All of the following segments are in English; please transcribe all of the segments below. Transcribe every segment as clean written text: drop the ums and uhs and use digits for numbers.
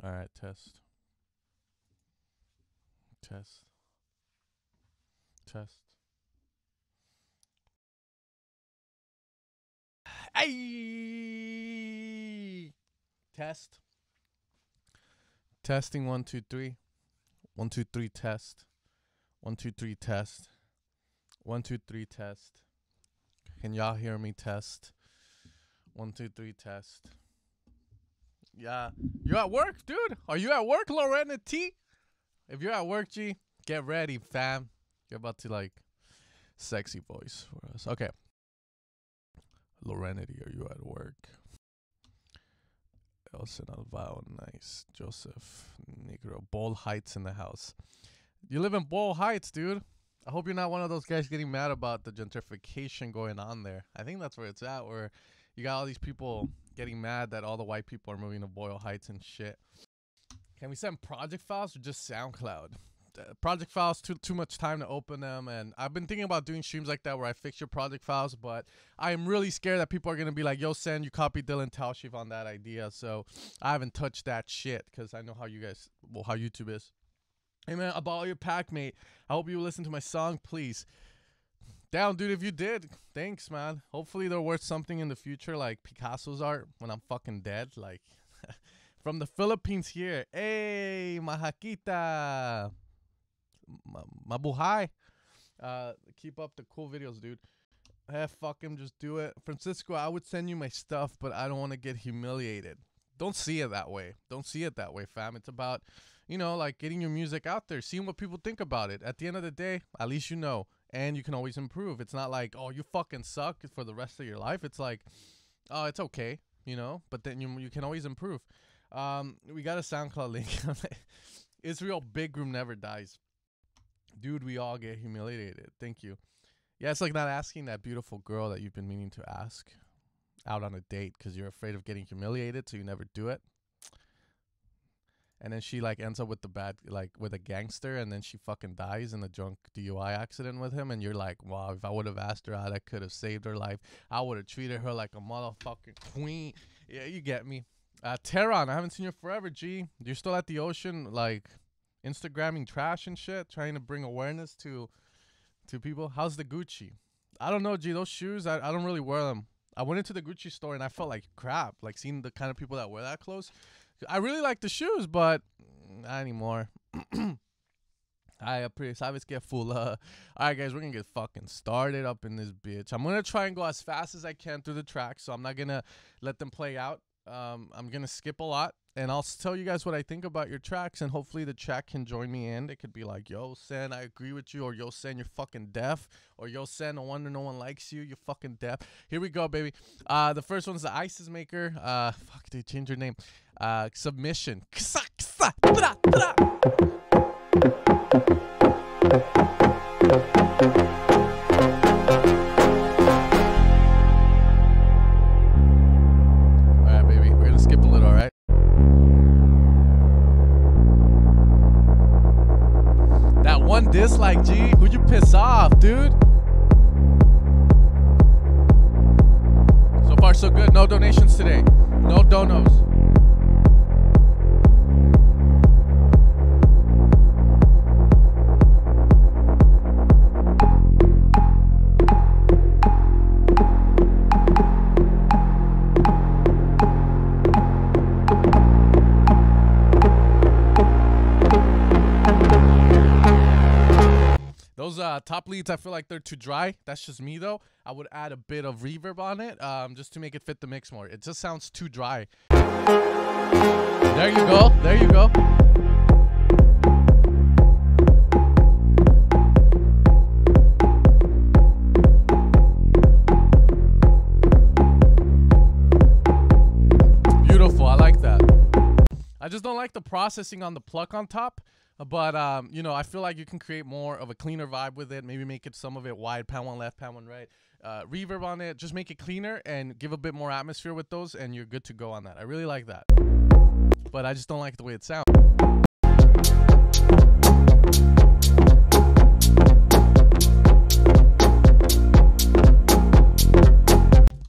All right, test. Test. Test. Hey! Test. Testing 1 2 3. 1 2 3 test. 1 2 3 test. 1 2 3 test. Can y'all hear me? Test. 1 2 3 test. Yeah. You at work, dude? Are you at work, Lorena T? If you're at work, G, get ready, fam. You're about to like sexy voice for us. Okay. Lorenity, are you at work? Elson Alvaro, nice. Joseph Negro. Bowl Heights in the house. You live in Bowl Heights, dude. I hope you're not one of those guys getting mad about the gentrification going on there. I think that's where it's at, where you got all these people getting mad that all the white people are moving to Boyle Heights and shit. Can we send project files or just SoundCloud? Project files, too much time to open them, and I've been thinking about doing streams like that where I fix your project files, but I am really scared that people are gonna be like, yo, Sen, you copied Dylan Tauschief on that idea, so I haven't touched that shit because I know how you guys, well, how YouTube is. Hey man, about all your pack, mate, I hope you listen to my song, please. Down, dude. If you did, thanks, man. Hopefully they're worth something in the future, like Picasso's art when I'm fucking dead. Like from the Philippines here. Hey, Mahaquita. Mabuhay. Keep up the cool videos, dude. Fuck him, just do it. Francisco, I would send you my stuff, but I don't want to get humiliated. Don't see it that way. Don't see it that way, fam. It's about, you know, like getting your music out there, seeing what people think about it. At the end of the day, at least you know. And you can always improve. It's not like, oh, you fucking suck for the rest of your life. It's like, oh, it's okay, you know. But then you can always improve. We got a SoundCloud link. Israel Big Room never dies. Dude, we all get humiliated. Thank you. Yeah, it's like not asking that beautiful girl that you've been meaning to ask out on a date because you're afraid of getting humiliated, so you never do it. And then she like ends up with the bad, like with a gangster, and then she fucking dies in a drunk DUI accident with him. And you're like, wow, if I would have asked her out, I could have saved her life. I would have treated her like a motherfucking queen. Yeah, you get me. Tehran, I haven't seen you forever, G. You're still at the ocean, like Instagramming trash and shit, trying to bring awareness to people. How's the Gucci? I don't know, G. Those shoes, I don't really wear them. I went into the Gucci store and I felt like crap, like seeing the kind of people that wear that clothes. I really like the shoes, but not anymore. Sabes que full. All right, guys, we're going to get fucking started up in this bitch. I'm going to try and go as fast as I can through the track, so I'm not going to let them play out. I'm going to skip a lot, and I'll tell you guys what I think about your tracks, and hopefully the chat can join me in. It could be like, yo, Sen, I agree with you, or yo, Sen, you're fucking deaf, or yo, Sen, no wonder no one likes you, you're fucking deaf. Here we go, baby. The first one's the ISIS Maker. Fuck, dude, change your name. Submission. Alright, baby. We're gonna skip a little, alright? That one dislike, G. Who'd you piss off, dude? So far, so good. No donations today. No donos. Those top leads, I feel like they're too dry. That's just me, though. I would add a bit of reverb on it just to make it fit the mix more. It just sounds too dry. There you go. There you go. Beautiful. I like that. I just don't like the processing on the pluck on top. But, you know, I feel like you can create more of a cleaner vibe with it. Maybe make it some of it wide, pan one left, pan one right. Reverb on it. Just make it cleaner and give a bit more atmosphere with those, and you're good to go on that. I really like that. But I just don't like the way it sounds.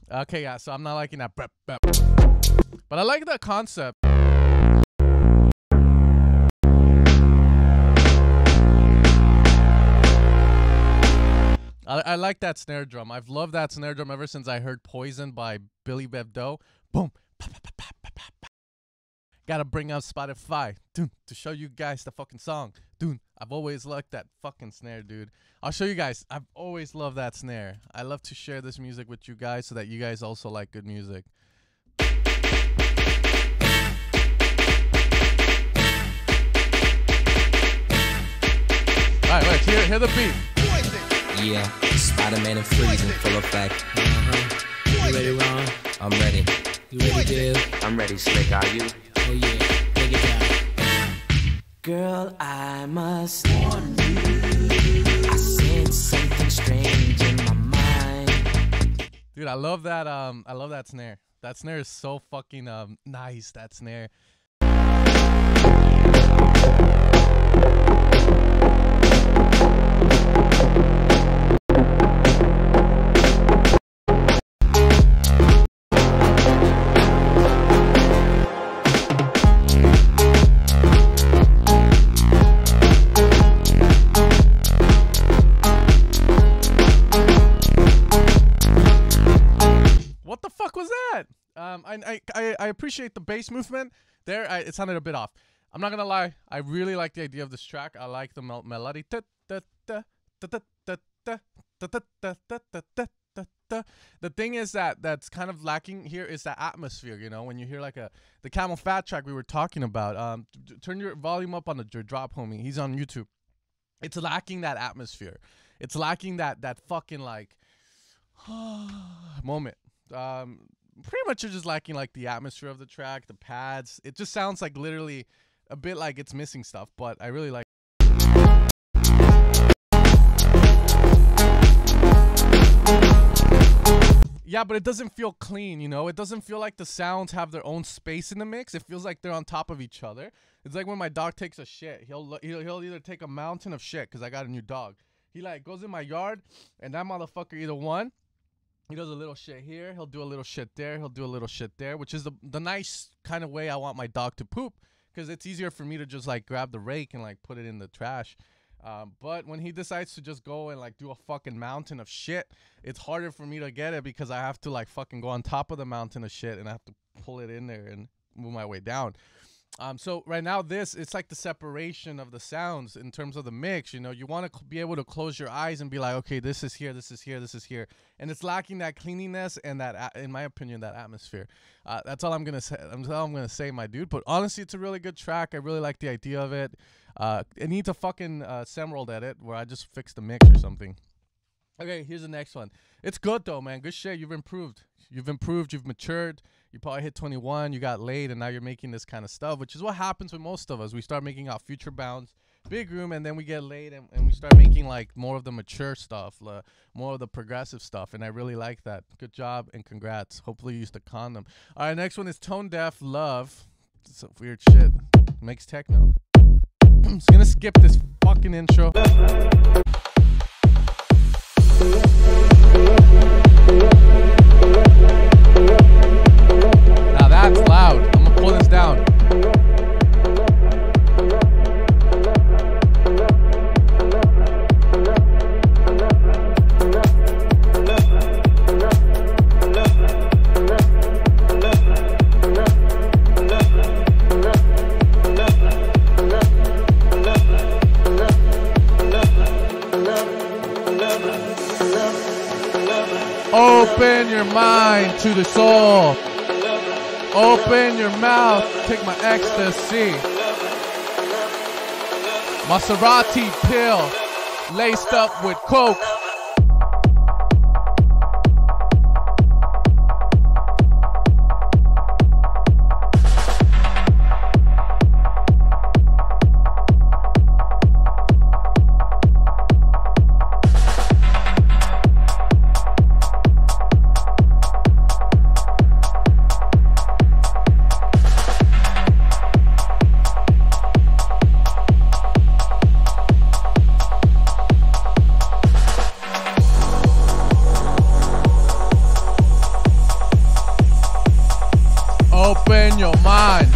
Okay, yeah, so I'm not liking that. But I like the concept. I like that snare drum. I've loved that snare drum ever since I heard Poison by Billy Bebdo. Boom. Gotta bring out Spotify, dude, to show you guys the fucking song. Dude, I've always liked that fucking snare, dude. I'll show you guys. I've always loved that snare. I love to share this music with you guys so that you guys also like good music. Alright, let's hear the beat. Yeah, Spider-Man and freezing, full effect. You ready, Ron? I'm ready. You ready, Dale? I'm ready, Slick, are you? Oh yeah, take it down. Girl, I must warn you, I sense something strange in my mind. Dude, I love that snare. That snare is so fucking nice, that snare. What the fuck was that? I appreciate the bass movement there. It sounded a bit off. I'm not gonna lie. I really like the idea of this track. I like the melody. The thing is that's kind of lacking here is the atmosphere. You know, when you hear like the Camel Fat track we were talking about. Turn your volume up on your drop, homie. He's on YouTube. It's lacking that atmosphere. It's lacking that fucking like moment. Pretty much you're just lacking like the atmosphere of the track, the pads. It just sounds like literally a bit like it's missing stuff, but I really like. Yeah, but it doesn't feel clean, you know? It doesn't feel like the sounds have their own space in the mix. It feels like they're on top of each other. It's like when my dog takes a shit. He'll either take a mountain of shit because I got a new dog. He like goes in my yard and that motherfucker either one, he does a little shit here. He'll do a little shit there. He'll do a little shit there, which is the nice kind of way I want my dog to poop because it's easier for me to just like grab the rake and like put it in the trash. But when he decides to just go and like do a fucking mountain of shit, it's harder for me to get it because I have to like fucking go on top of the mountain of shit and I have to pull it in there and move my way down. So right now it's like the separation of the sounds in terms of the mix. You know, you want to be able to close your eyes and be like, okay, this is here, this is here, this is here, and it's lacking that cleanliness and that, in my opinion, that atmosphere. That's all I'm gonna say. That's all I'm gonna say, my dude. But honestly, it's a really good track. I really like the idea of it. It needs a fucking Semworld edit where I just fix the mix or something. Okay, here's the next one. It's good though, man. Good shit. You've improved. You've improved. You've matured. You probably hit 21. You got laid, and now you're making this kind of stuff, which is what happens with most of us. We start making our future bounds, big room, and then we get laid, and we start making like more of the mature stuff, more of the progressive stuff, and I really like that. Good job and congrats. Hopefully you used a condom. All right, next one is Tone Deaf Love. It's some weird shit. Makes techno. I'm just gonna skip this fucking intro. Now that's loud. I'm gonna pull this down. Open your mind to the soul. Open your mouth, take my ecstasy. Maserati pill, laced up with coke. Open your mind.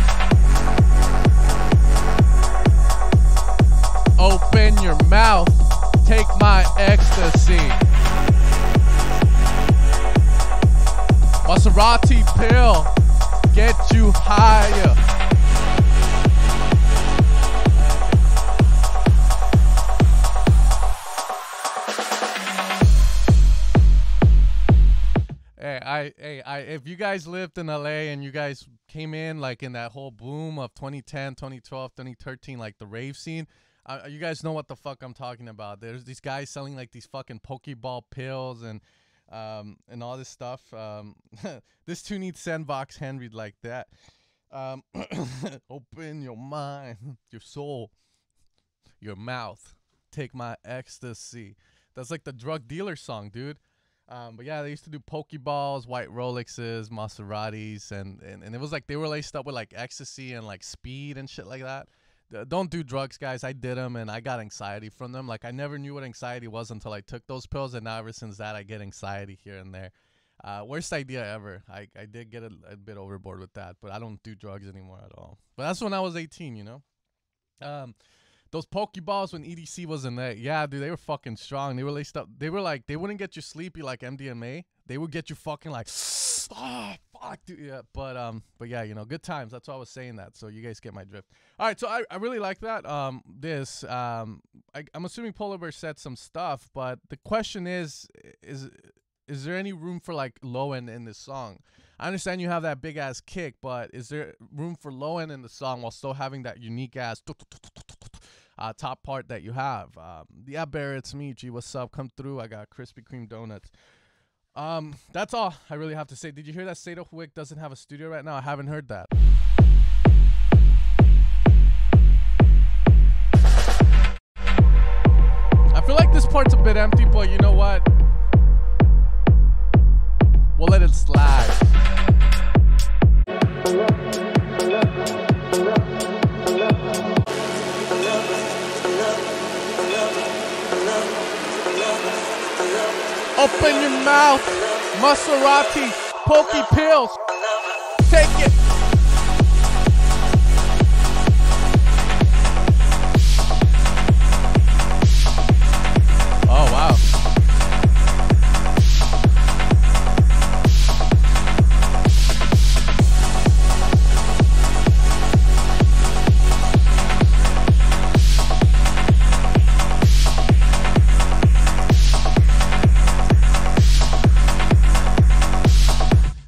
Open your mouth. Take my ecstasy. Maserati pill. Get you higher. If you guys lived in LA and you guys came in like in that whole boom of 2010, 2012, 2013, like the rave scene, you guys know what the fuck I'm talking about. There's these guys selling like these fucking Pokeball pills and all this stuff. This tune needs Sandbox Henry like that. Open your mind, your soul, your mouth. Take my ecstasy. That's like the drug dealer song, dude. But yeah, they used to do Pokeballs, white Rolexes, Maseratis, and it was like they were laced up with like ecstasy and like speed and shit like that. Don't do drugs, guys. I did them and I got anxiety from them. Like I never knew what anxiety was until I took those pills, and now ever since that I get anxiety here and there. Worst idea ever. I did get a bit overboard with that, but I don't do drugs anymore at all. But that's when I was 18, you know. Those Pokeballs when EDC was in there, yeah, dude, they were fucking strong. They were laced up. They were like, they wouldn't get you sleepy like MDMA. They would get you fucking like, oh, fuck, dude. Yeah, but yeah, you know, good times. That's why I was saying that. So you guys get my drift. All right, so I really like that. I'm assuming Polar Bear said some stuff, but the question is there any room for like low end in this song? I understand you have that big ass kick, but is there room for low end in the song while still having that unique ass top part that you have? Yeah, Bear, it's me. G, what's up? Come through. I got Krispy Kreme donuts. That's all I really have to say. Did you hear that Sato Wick doesn't have a studio right now? I haven't heard that. I feel like this part's a bit empty, but you know what? We'll let it slide. Open your mouth, Maserati, Poke pills. Take it. Oh, wow.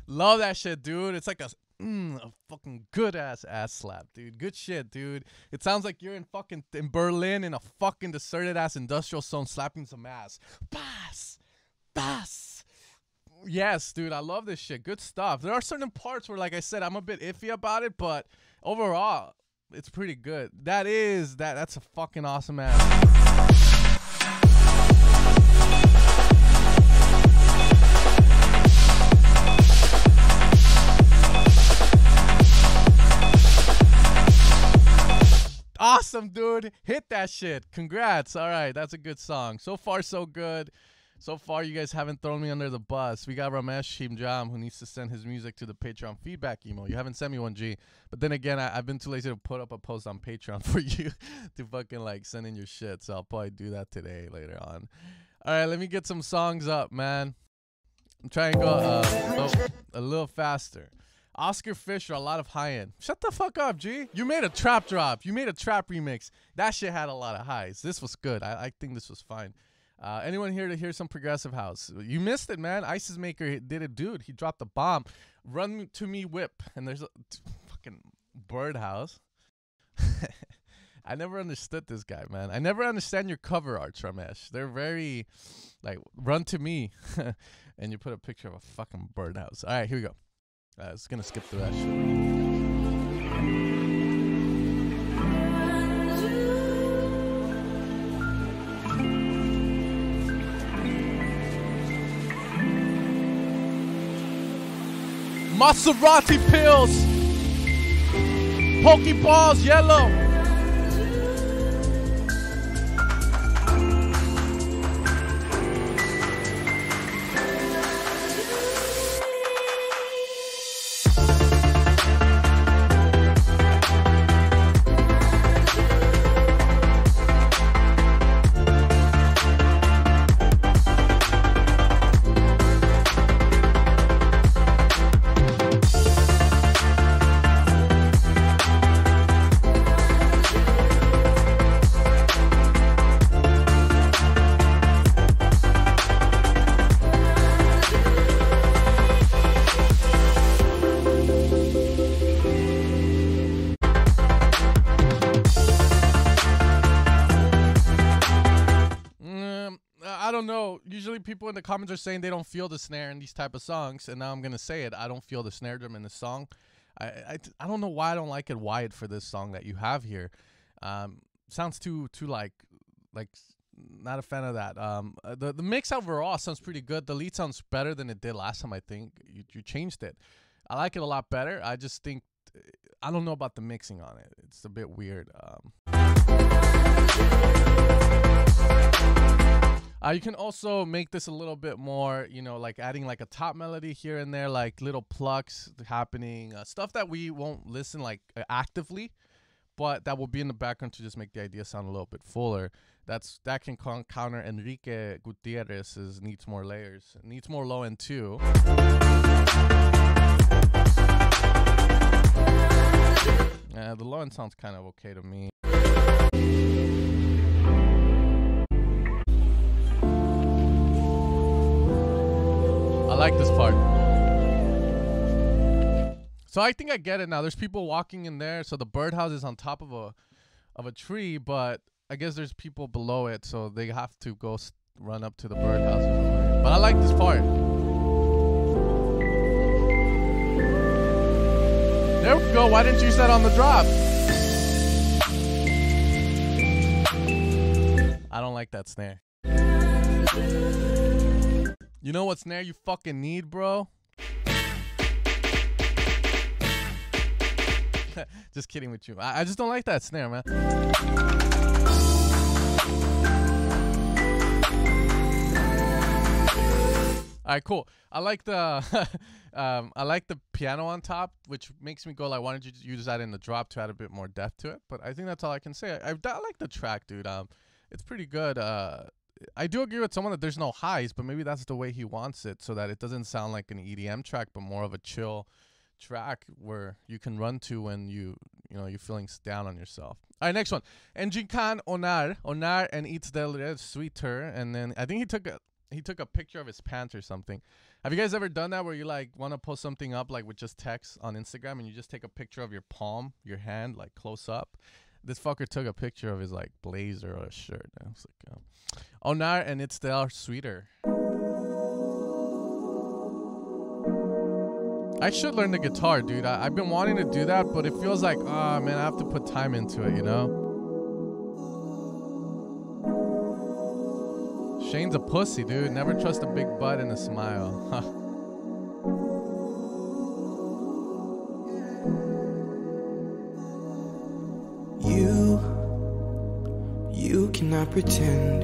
Love that shit, dude. It's like a fucking good ass slap, dude. Good shit, dude. It sounds like you're in Berlin in a fucking deserted ass industrial zone slapping some ass. Bass. Yes, dude. I love this shit. Good stuff. There are certain parts where, like I said, I'm a bit iffy about it, but overall, it's pretty good. That's a fucking awesome ass. Awesome, dude. Hit that shit. Congrats. All right, that's a good song. So far, so good. So far, you guys haven't thrown me under the bus. We got Ramesh Himjam, who needs to send his music to the Patreon feedback email. You haven't sent me one, G. But then again, I've been too lazy to put up a post on Patreon for you to fucking like send in your shit. So I'll probably do that today later on. All right, let me get some songs up, man. I'm trying to go a little faster. Oscar Fisher, a lot of high end. Shut the fuck up, G. You made a trap drop. You made a trap remix. That shit had a lot of highs. This was good. I think this was fine. Anyone here to hear some progressive house? You missed it, man. Isis Maker did it, dude. He dropped the bomb. Run to me, whip. And there's a fucking birdhouse. I never understood this guy, man. I never understand your cover arts, Ramesh. They're very, like, run to me. And you put a picture of a fucking birdhouse. All right, here we go. I was going to skip through that shit. Maserati pills. Pokeballs, yellow. don't know. Usually people in the comments are saying they don't feel the snare in these type of songs, and now I'm gonna say it. I don't feel the snare drum in this song. I don't know why I don't like it wired for this song that you have here. Sounds too like not a fan of that. The mix overall sounds pretty good. The lead sounds better than it did last time. I think you changed it. I like it a lot better. I just think I don't know about the mixing on it. It's a bit weird. You can also make this a little bit more, you know, like adding like a top melody here and there, like little plucks happening, stuff that we won't listen like actively, but that will be in the background to just make the idea sound a little bit fuller. That can counter Enrique Gutierrez's needs more layers. It needs more low end too. The low end sounds kind of okay to me. I like this part. So I think I get it now. There's people walking in there. So the birdhouse is on top of a tree, but I guess there's people below it, so they have to go run up to the birdhouse or something. But I like this part. There we go. Why didn't you use that on the drop? I don't like that snare. You know what snare you fucking need, bro? Just kidding with you. I just don't like that snare, man. All right, cool. I like the I like the piano on top, which makes me go like, why don't you use that in the drop to add a bit more depth to it? But I think that's all I can say. I like the track, dude. It's pretty good. I do agree with someone that there's no highs, but maybe that's the way he wants it, so that it doesn't sound like an EDM track, but more of a chill track where you can run to when you're feeling down on yourself. All right, next one. Engine Khan Onar and It's Del Sweeter, and then I think he took a picture of his pants or something. Have you guys ever done that where you like want to post something up like with just text on Instagram and you just take a picture of your palm, your hand, like close up? This fucker took a picture of his like blazer or a shirt. I was like, Onar and It's Del Sweeter. I should learn the guitar, dude. I've been wanting to do that, but it feels like, oh man, I have to put time into it, you know? Shane's a pussy, dude. Never trust a big butt and a smile. You cannot pretend.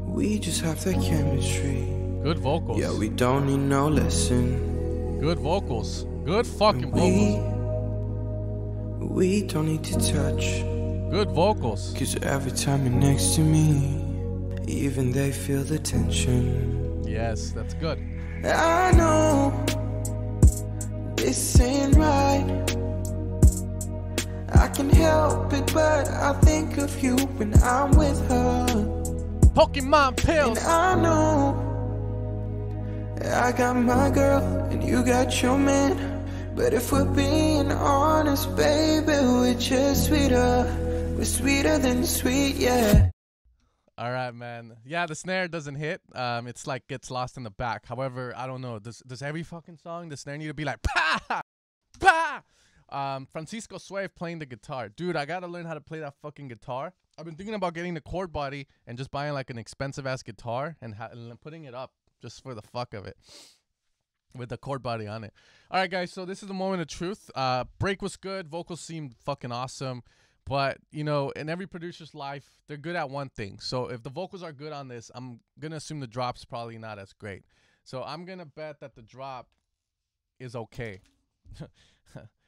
We just have that chemistry. Good vocals. Yeah, we don't need no lesson. Good vocals. Good fucking vocals. We don't need to touch. Good vocals. 'Cause every time you're next to me, even they feel the tension. Yes, that's good. I know this ain't right. I can't help it, but I think of you when I'm with her. Pokemon pills. And I know I got my girl and you got your man. But if we're being honest, baby, we're just sweeter. We're sweeter than sweet, yeah. All right, man. Yeah, the snare doesn't hit. It's like gets lost in the back. However, I don't know. Does every fucking song the snare need to be like pa pa? Francisco Suave playing the guitar. Dude, I gotta learn how to play that fucking guitar. I've been thinking about getting the chord body and just buying like an expensive ass guitar and putting it up just for the fuck of it with the chord body on it. All right, guys. So this is the moment of truth. Break was good. Vocals seemed fucking awesome. But, you know, in every producer's life, they're good at one thing. So if the vocals are good on this, I'm going to assume the drop's probably not as great. So I'm going to bet that the drop is okay.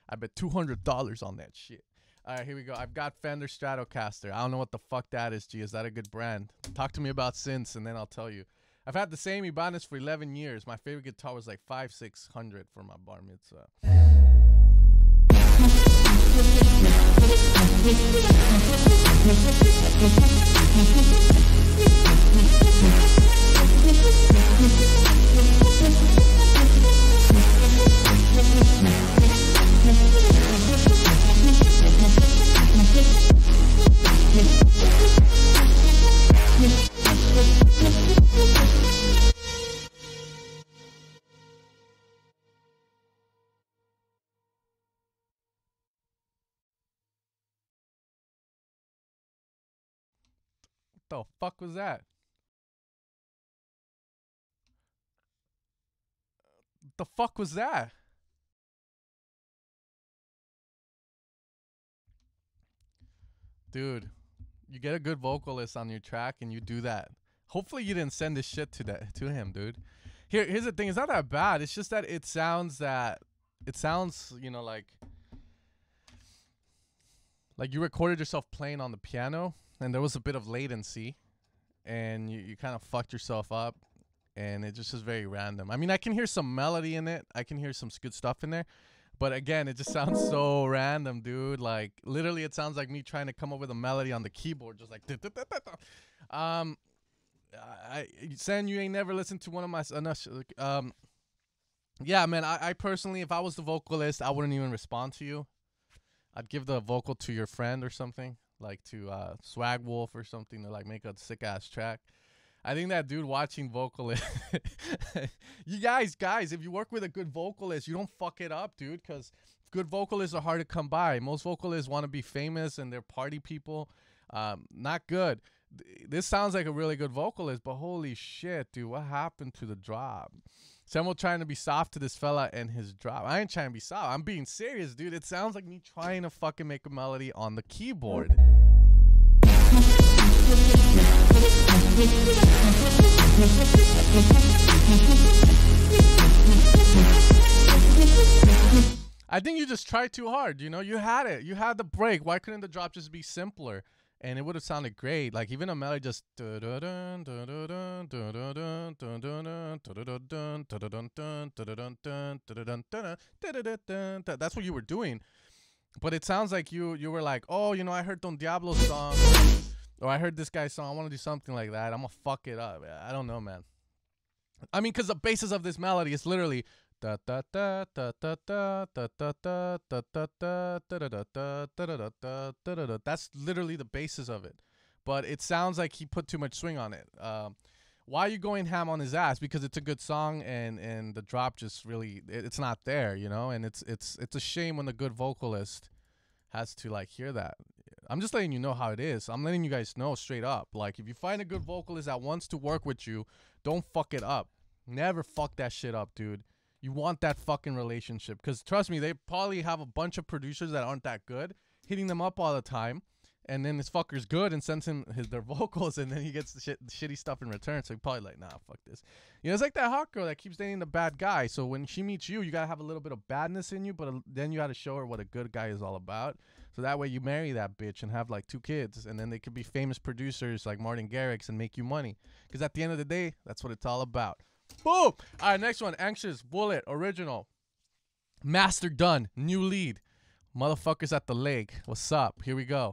I bet $200 on that shit. All right, here we go. I've got Fender Stratocaster. I don't know what the fuck that is, G. Is that a good brand? Talk to me about synths, and then I'll tell you. I've had the same Ibanez for 11 years. My favorite guitar was like $500-600 for my bar mitzvah. The fuck was that? The fuck was that? Dude, you get a good vocalist on your track and you do that. Hopefully you didn't send this shit to him, dude. Here's the thing, it's not that bad. It's just that it sounds, you know, like you recorded yourself playing on the piano and there was a bit of latency and you kind of fucked yourself up and it just is very random. I mean, I can hear some melody in it. I can hear some good stuff in there. But again, it just sounds so random, dude. Like, literally, it sounds like me trying to come up with a melody on the keyboard. Just like, Sen, you ain't never listened to one of my, yeah, man, I personally, if I was the vocalist, I wouldn't even respond to you. I'd give the vocal to your friend or something, like to Swag Wolf or something to like make a sick-ass track. I think that dude watching vocalist, you guys, if you work with a good vocalist, you don't fuck it up, dude, because good vocalists are hard to come by. Most vocalists want to be famous and they're party people. Not good. This sounds like a really good vocalist, but holy shit, dude, what happened to the drop? Someone trying to be soft to this fella and his drop. I ain't trying to be soft. I'm being serious, dude. It sounds like me trying to fucking make a melody on the keyboard. I think you just tried too hard. You know, you had it. You had the break. Why couldn't the drop just be simpler? And it would have sounded great. Like even a melody just that's what you were doing. But it sounds like you were like, oh, you know, I heard Don Diablo's song, or I heard this guy's song. I want to do something like that. I'm gonna fuck it up. I don't know, man. I mean, because the basis of this melody is literally da da da da da da da da da da da da da da da. That's literally the basis of it. But it sounds like he put too much swing on it. Why are you going ham on his ass? Because it's a good song and the drop just really it's not there, you know. And it's a shame when the good vocalist has to like hear that. I'm just letting you know how it is. I'm letting you guys know straight up. Like if you find a good vocalist that wants to work with you, don't fuck it up. Never fuck that shit up, dude. You want that fucking relationship. Because trust me, they probably have a bunch of producers that aren't that good hitting them up all the time. And then this fucker's good and sends him their vocals, and then he gets the shitty stuff in return. So he probably like, nah, fuck this. You know, it's like that hot girl that keeps dating the bad guy. So when she meets you, you got to have a little bit of badness in you, but then you got to show her what a good guy is all about. So that way you marry that bitch and have like 2 kids, and then they could be famous producers like Martin Garrix and make you money. Because at the end of the day, that's what it's all about. Boom! All right, next one. Anxious, Bullet, original. Master done, new lead. Motherfuckers at the lake. What's up? Here we go.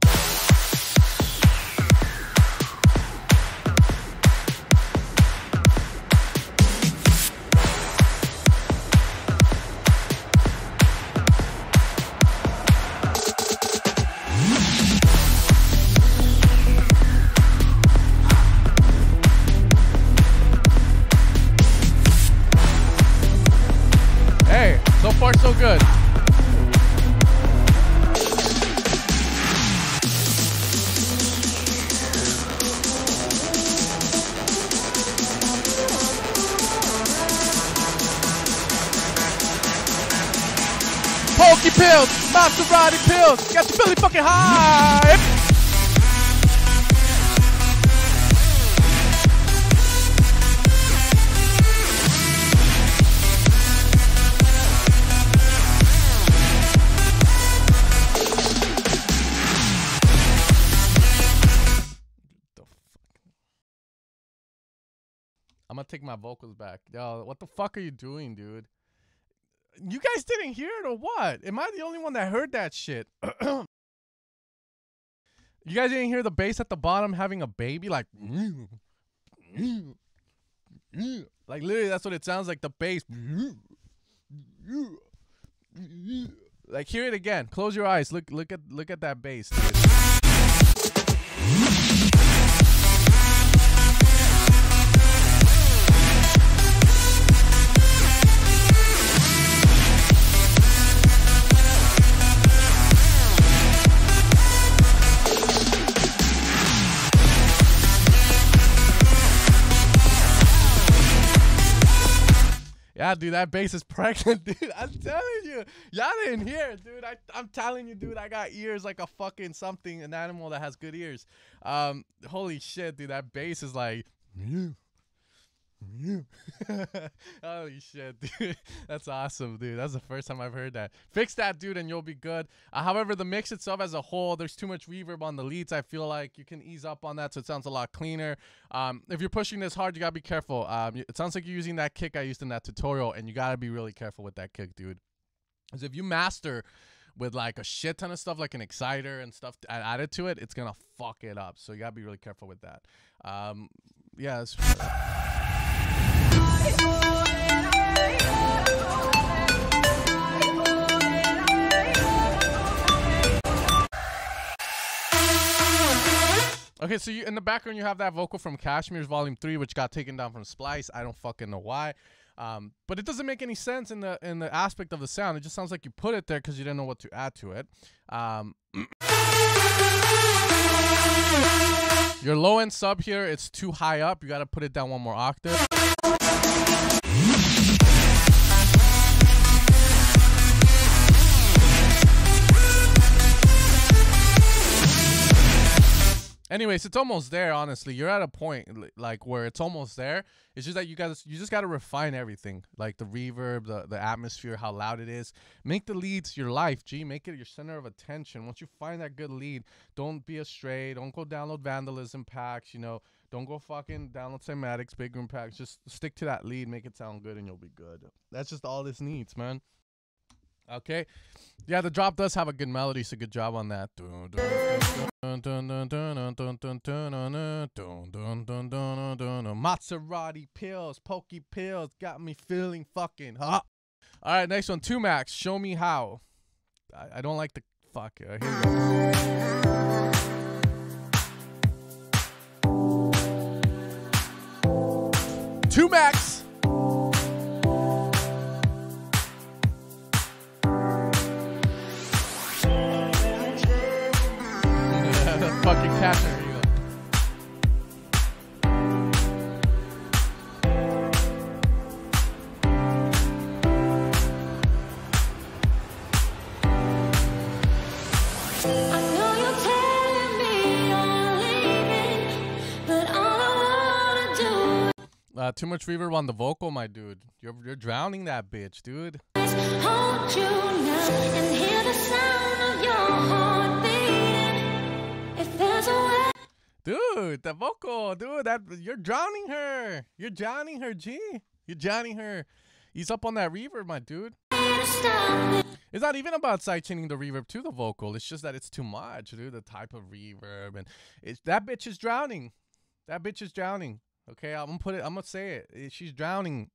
Hey, so far so good. Pokey pills, Maserati pills, got you really fucking high. I'm gonna take my vocals back. Yo, what the fuck are you doing, dude? You guys didn't hear it or what? Am I the only one that heard that shit? You guys didn't hear the bass at the bottom having a baby? Like literally that's what it sounds like, the bass. Like hear it again. Close your eyes. Look at that bass, dude. Yeah, dude, that bass is pregnant, dude. I'm telling you. Y'all didn't hear it, dude. I'm telling you, dude, I got ears like a fucking something, an animal that has good ears. Holy shit, dude, that bass is like, mew. Holy shit, dude. That's awesome, dude. That's the first time I've heard that. Fix that, dude, and you'll be good. However, the mix itself as a whole, there's too much reverb on the leads. I feel like you can ease up on that so it sounds a lot cleaner. If you're pushing this hard, you gotta be careful. It sounds like you're using that kick I used in that tutorial, and you gotta be really careful with that kick, dude. Because if you master with like a shit ton of stuff like an exciter and stuff added to it, it's gonna fuck it up. So you gotta be really careful with that. Yeah, it's okay, so in the background you have that vocal from Kashmir's Volume 3, which got taken down from Splice. I don't fucking know why. But it doesn't make any sense in the aspect of the sound. It just sounds like you put it there because you didn't know what to add to it. Your low end sub here, it's too high up. You got to put it down one more octave. Anyways, it's almost there, honestly. You're at a point like where it's almost there. It's just that you just got to refine everything, like the reverb, the atmosphere, how loud it is. Make the leads your life, G. Make it your center of attention. Once you find that good lead, don't be astray. Don't go download vandalism packs, you know. Don't go fucking download cymatics, big room packs. Just stick to that lead, make it sound good, and you'll be good. That's just all this needs, man. Okay, yeah, the drop does have a good melody, so good job on that. Maserati pills, pokey pills, got me feeling fucking hot. All right, next one, 2 Max, show me how. I don't like the fuck. Here we go. 2 Max. Fucking captain, here you go. I know you're telling me you're leaving, but all I wanna do Too much reverb on the vocal, my dude. You're drowning that bitch, dude. is hold you now and hear the sound of your heart beating. If there's a way Dude, the vocal, dude, you're drowning her. You're drowning her, G. You're drowning her. Ease up on that reverb, my dude. to stop it, It's not even about side-chaining the reverb to the vocal. It's just that it's too much, dude. The type of reverb, and that bitch is drowning. That bitch is drowning. Okay, I'm gonna say it. She's drowning.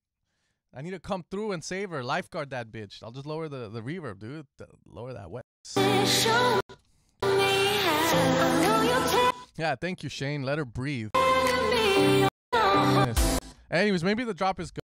I need to come through and save her. Lifeguard that bitch. I'll just lower the reverb, dude. Lower that wet. show me how. I know you're telling Yeah, thank you, Shane. Let her breathe. me your heart. Yes. Anyways, maybe the drop is good.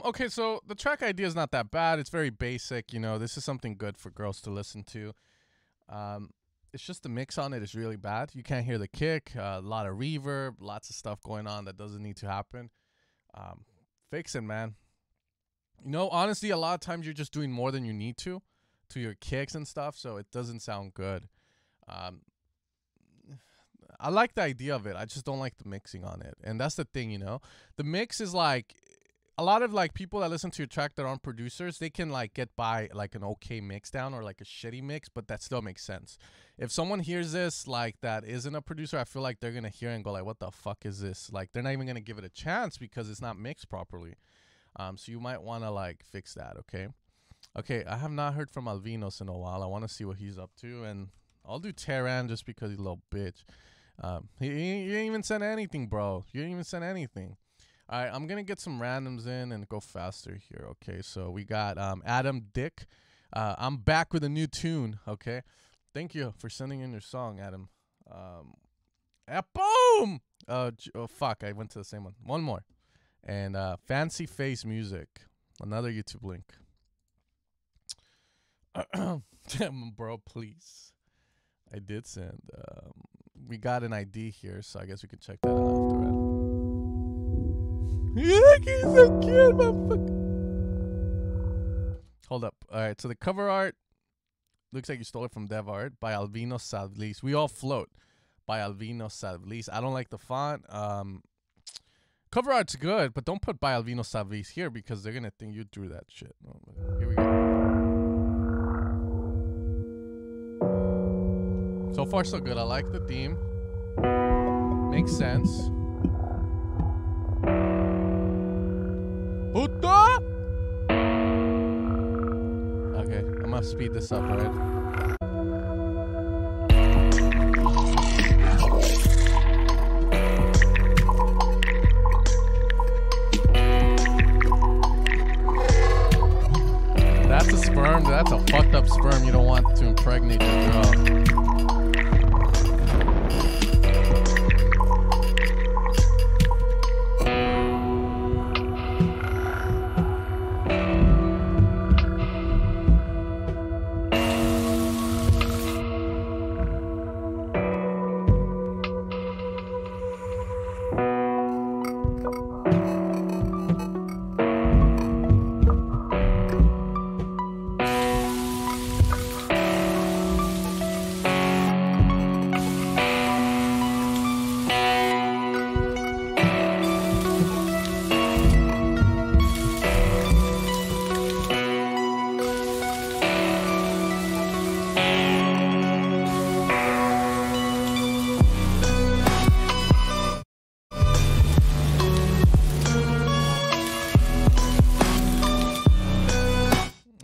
Okay, so the track idea is not that bad. It's very basic, you know. This is something good for girls to listen to. It's just the mix on it is really bad. You can't hear the kick, a lot of reverb, lots of stuff going on that doesn't need to happen. Fix it, man. You know, honestly, a lot of times you're just doing more than you need to your kicks and stuff, so it doesn't sound good. I like the idea of it. I just don't like the mixing on it. And that's the thing, you know. The mix is like, a lot of like people that listen to your track that aren't producers, they can like get by like an okay mix down or like a shitty mix, but that still makes sense. If someone hears this like that isn't a producer, I feel like they're gonna hear it and go like, what the fuck is this? Like they're not even gonna give it a chance because it's not mixed properly. So you might want to like fix that. Okay, I have not heard from Alvinos in a while. I want to see what he's up to, and I'll do Terran just because he's a little bitch. You didn't even send anything, bro. You didn't even send anything. All right, I'm going to get some randoms in and go faster here. Okay, so we got Adam Dick. I'm back with a new tune, okay? Thank you for sending in your song, Adam. Boom! Oh, fuck. I went to the same one. One more. And Fancy Face Music. Another YouTube link. Bro, please. I did send. We got an ID here, so I guess we can check that out after that. Yeah, he's so cute, motherfucker. Hold up. All right, so the cover art looks like you stole it from Dev Art by Alvino Savlis. We All Float by Alvino Savlis. I don't like the font. Cover art's good, but don't put by Alvino Savlis here because they're gonna think you drew that shit. Here we go. So far, so good. I like the theme. Makes sense. Puta! Okay, I'm gonna speed this up, right? That's a sperm. That's a fucked up sperm. You don't want to impregnate your girl.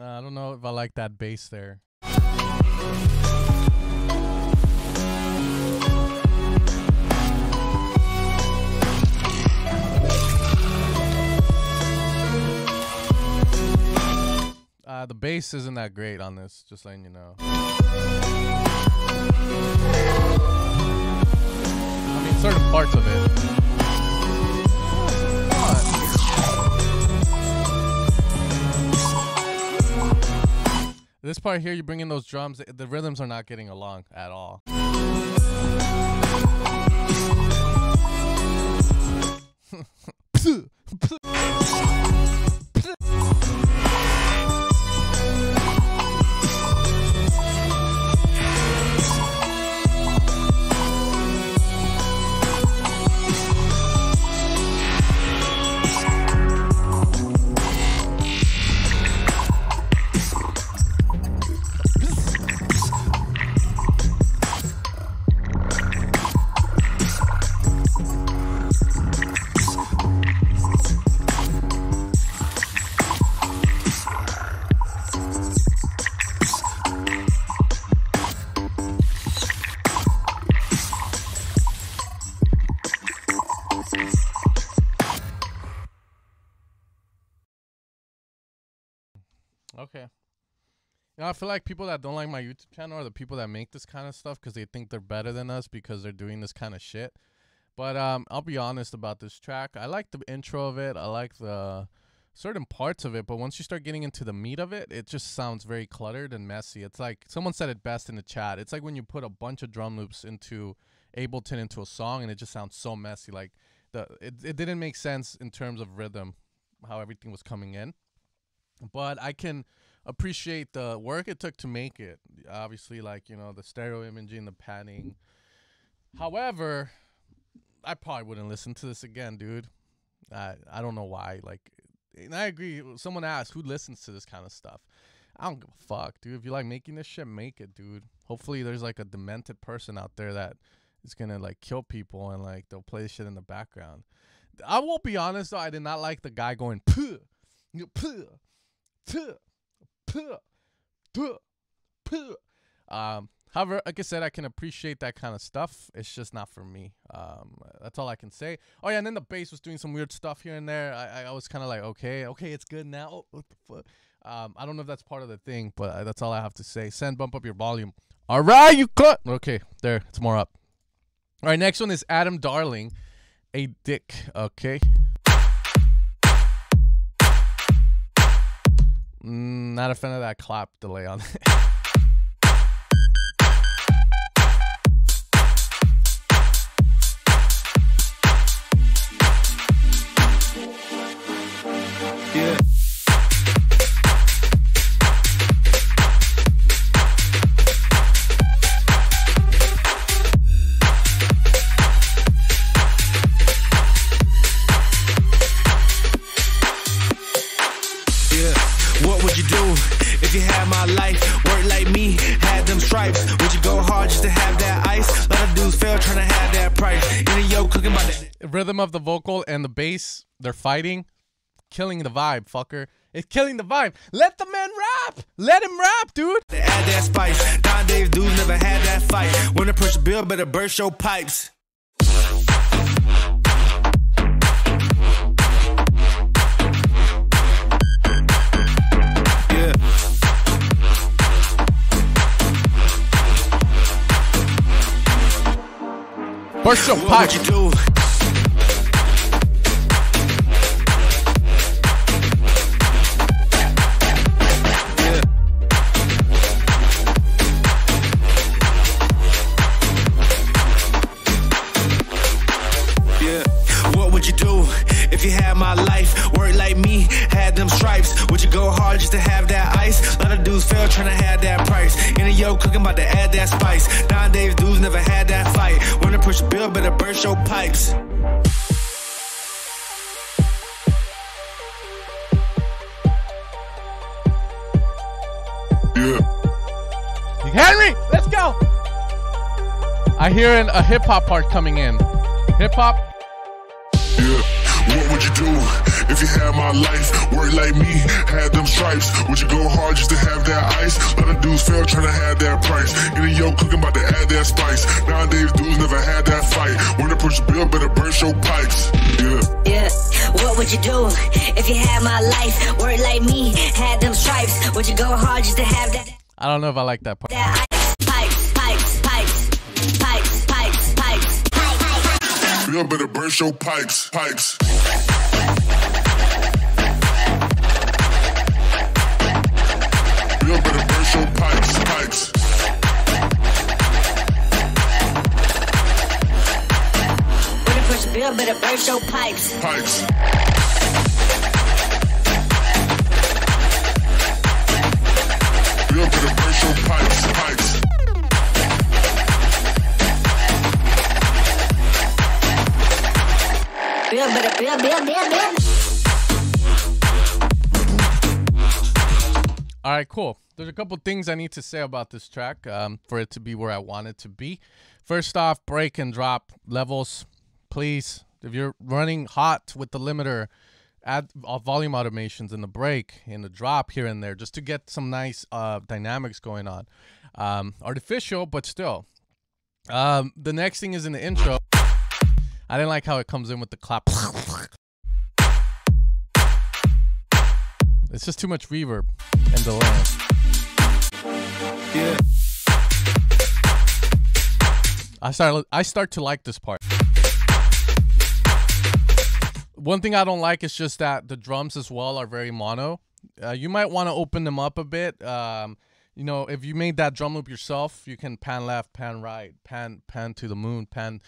I don't know if I like that bass there. The bass isn't that great on this, just letting you know. I mean, certain parts of it. This part here, you bring in those drums, the rhythms are not getting along at all. Okay. You know, I feel like people that don't like my YouTube channel are the people that make this kind of stuff because they think they're better than us because they're doing this kind of shit. But I'll be honest about this track. I like the intro of it. I like the certain parts of it. But once you start getting into the meat of it, it just sounds very cluttered and messy. It's like someone said it best in the chat. It's like when you put a bunch of drum loops into Ableton into a song and it just sounds so messy. Like it didn't make sense in terms of rhythm, how everything was coming in. But I can appreciate the work it took to make it. Obviously, like, you know, the stereo imaging, the panning. However, I probably wouldn't listen to this again, dude. I don't know why. Like, and I agree. Someone asked, who listens to this kind of stuff? I don't give a fuck, dude. If you like making this shit, make it, dude. Hopefully there's like a demented person out there that is going to like kill people and like they'll play this shit in the background. I won't be honest, though. I did not like the guy going, puh, puh. However, like I said, I can appreciate that kind of stuff. It's just not for me. That's all I can say. Oh yeah, and then the bass was doing some weird stuff here and there. I was kind of like, okay, it's good now. Oh, what the fuck? I don't know if that's part of the thing, but that's all I have to say. Send, bump up your volume. All right, you cut. Okay, there. It's more up. All right, next one is Adam Darling, A Dick. Okay. Not a fan of that clap delay on it. Yeah. What would you do if you had my life? Work like me, had them stripes. Would you go hard just to have that ice? Lot of dudes fail trying to have that price. In a yo cooking by the Rhythm of the vocal and the bass, they're fighting. Killing the vibe, fucker. It's killing the vibe. Let the man rap. Let him rap, dude. They add that spice. Nowadays dudes never had that fight. When to push the bill, better burst your pipes. Yeah. Burst your What pipe. would you do? If you had my life, work like me, had them stripes. Would you go hard just to have that ice? A lot of dudes fail trying to have that price. In a yo cooking about to add that spice. Nowadays dudes never had that fight. When to push the bill, better burst your pipes. Yeah. Henry, let's go. I hear a hip hop part coming in. Hip hop. Yeah. What would you do if you had my life? Work like me, had them stripes. Would you go hard just to have that ice? A lot of dudes fail trying to have that price. In a yo cooking about to add that spice. Nowadays dudes never had that fight. When to push the bill, better burst your pipes. Yeah. What would you do if you had my life? Work like me, had them stripes. Would you go hard just to have that? I don't know if I like that part. That pipes, pipes, pipes, pipes, pipes, pipes. You better burst your pipes, pipes. You better burst your pipes, pipes. When you push the bill, better burst your pipes. Pipes. You better burst your pipes, pipes. Bill. All right, cool. There's a couple things I need to say about this track for it to be where I want it to be. First off, break and drop levels, please. If you're running hot with the limiter, add volume automations in the break, in the drop here and there, just to get some nice dynamics going on. Artificial, but still. The next thing is in the intro. I didn't like how it comes in with the clap. It's just too much reverb and delay. Yeah. I start to like this part. One thing I don't like is just that the drums as well are very mono. You might want to open them up a bit. You know, if you made that drum loop yourself, you can pan left, pan right, pan to the moon, pan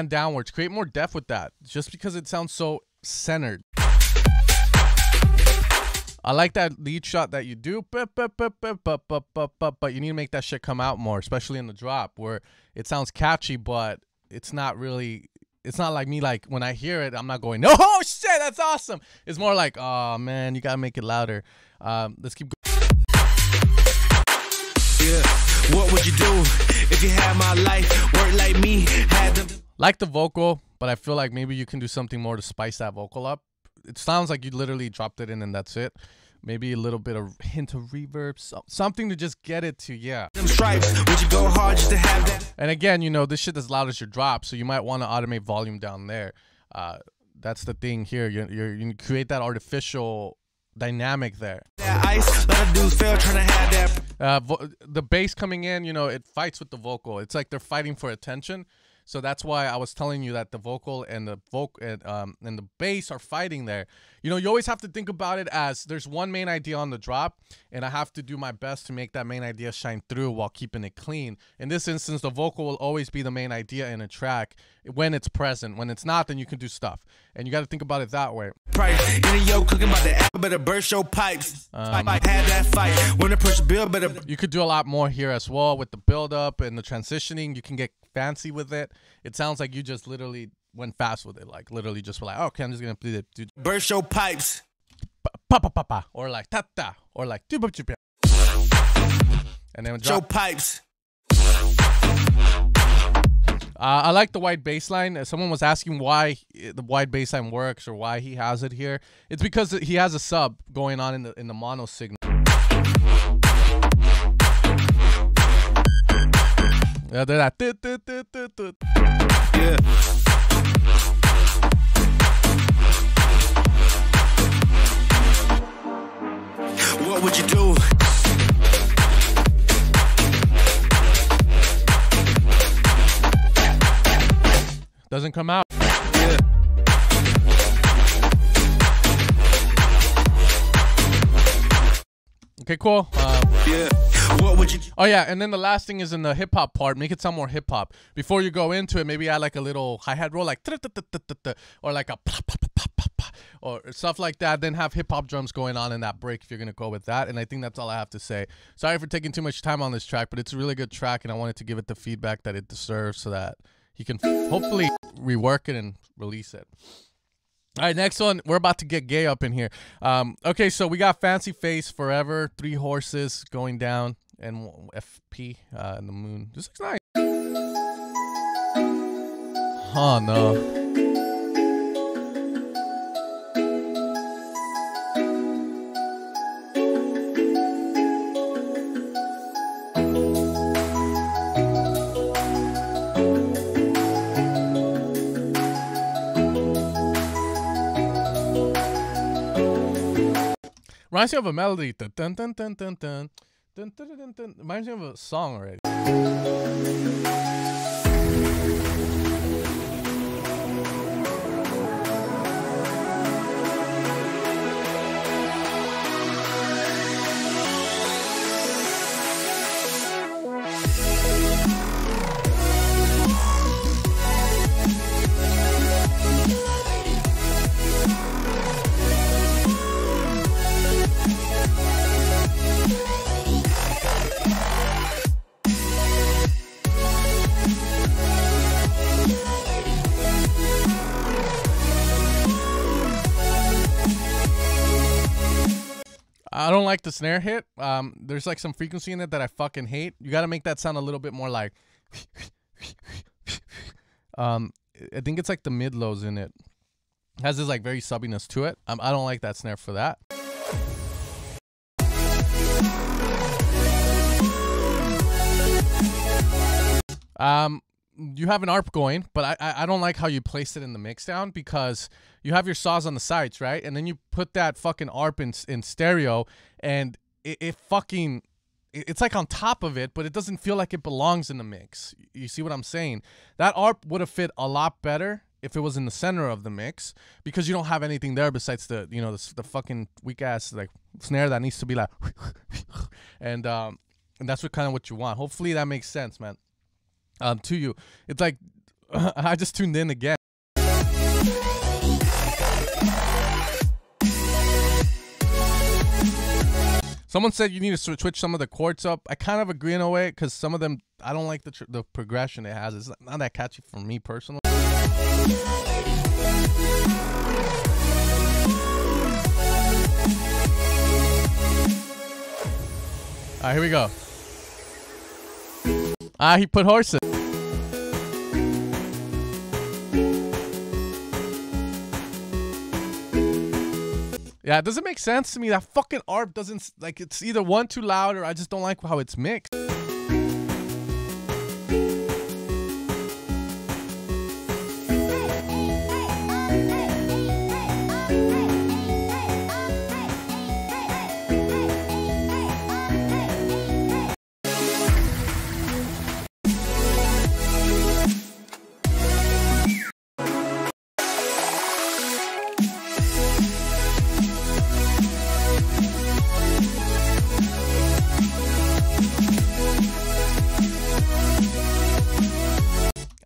downwards. Create more depth with that, just because it sounds so centered. I like that lead shot that you do, but you need to make that shit come out more, especially in the drop where it sounds catchy, but it's not really. It's not like me, like when I hear it, I'm not going, oh shit, that's awesome. It's more like, oh man, you gotta make it louder. Let's keep going. Yeah. What would you do if you had my life? Work like me, had them. Like the vocal, but I feel like maybe you can do something more to spice that vocal up. It sounds like you literally dropped it in and that's it. Maybe a little bit of hint of reverb, something to just get it to, yeah. Them stripes, would you go hard just to have that? And again, you know, this shit as loud as your drop, so you might want to automate volume down there. That's the thing here. You create that artificial dynamic there. That ice, let the dudes fail trying to have that. The bass coming in, you know, it fights with the vocal. It's like they're fighting for attention. So that's why I was telling you that the vocal and the and the bass are fighting there. You know, you always have to think about it as there's one main idea on the drop, and I have to do my best to make that main idea shine through while keeping it clean. In this instance, the vocal will always be the main idea in a track when it's present. When it's not, then you can do stuff. And you got to think about it that way. Price. Yo, cooking about the apple, better burst your pipes. Had that fight. When the push bill, better. You could do a lot more here as well with the build up and the transitioning. You can get fancy with it. It sounds like you just literally went fast with it. Like literally just were like, oh, okay, I'm just gonna do it. Burst your pipes. Pa pa pa pa, or like ta ta, or like and then drop. Your pipes. I like the wide bass line. Someone was asking why the wide bass line works or why he has it here. It's because he has a sub going on in the mono signal. Yeah, they're that. Yeah. What would you do? Doesn't come out. Yeah. Okay, cool. Yeah. What would you? Oh yeah, and then the last thing is in the hip hop part. Make it sound more hip hop. Before you go into it, maybe add like a little hi hat roll, like or like a or stuff like that. Then have hip hop drums going on in that break if you're gonna go with that. And I think that's all I have to say. Sorry for taking too much time on this track, but it's a really good track, and I wanted to give it the feedback that it deserves so that he can hopefully rework it and release it. All right, next one. We're about to get gay up in here. Okay, so we got Fancy Face Forever, 3 horses going down, and FP in the moon. This looks nice. Oh, no. Reminds me of a melody. Dun, dun, dun, dun, dun, dun, dun, dun, dun, dun. Reminds me of a song already. I don't like the snare hit. There's like some frequency in it that I fucking hate. You got to make that sound a little bit more like I think it's like the mid lows in it. Has this like very subbiness to it. I don't like that snare for that. You have an ARP going, but I don't like how you place it in the mix down, because you have your saws on the sides, right? And then you put that fucking ARP in stereo, and it fucking, it's like on top of it, but it doesn't feel like it belongs in the mix. You see what I'm saying? That ARP would have fit a lot better if it was in the center of the mix, because you don't have anything there besides the, you know, the fucking weak ass like snare that needs to be like and that's what kind of what you want. Hopefully that makes sense, man. To you, it's like I just tuned in again. Someone said you need to switch some of the chords up. I kind of agree in a way, because some of them, I don't like the progression it has. It's not that catchy for me personally. All right, here we go. He put horses. Yeah, it doesn't make sense to me. That fucking ARP doesn't, like, it's either one too loud or I just don't like how it's mixed.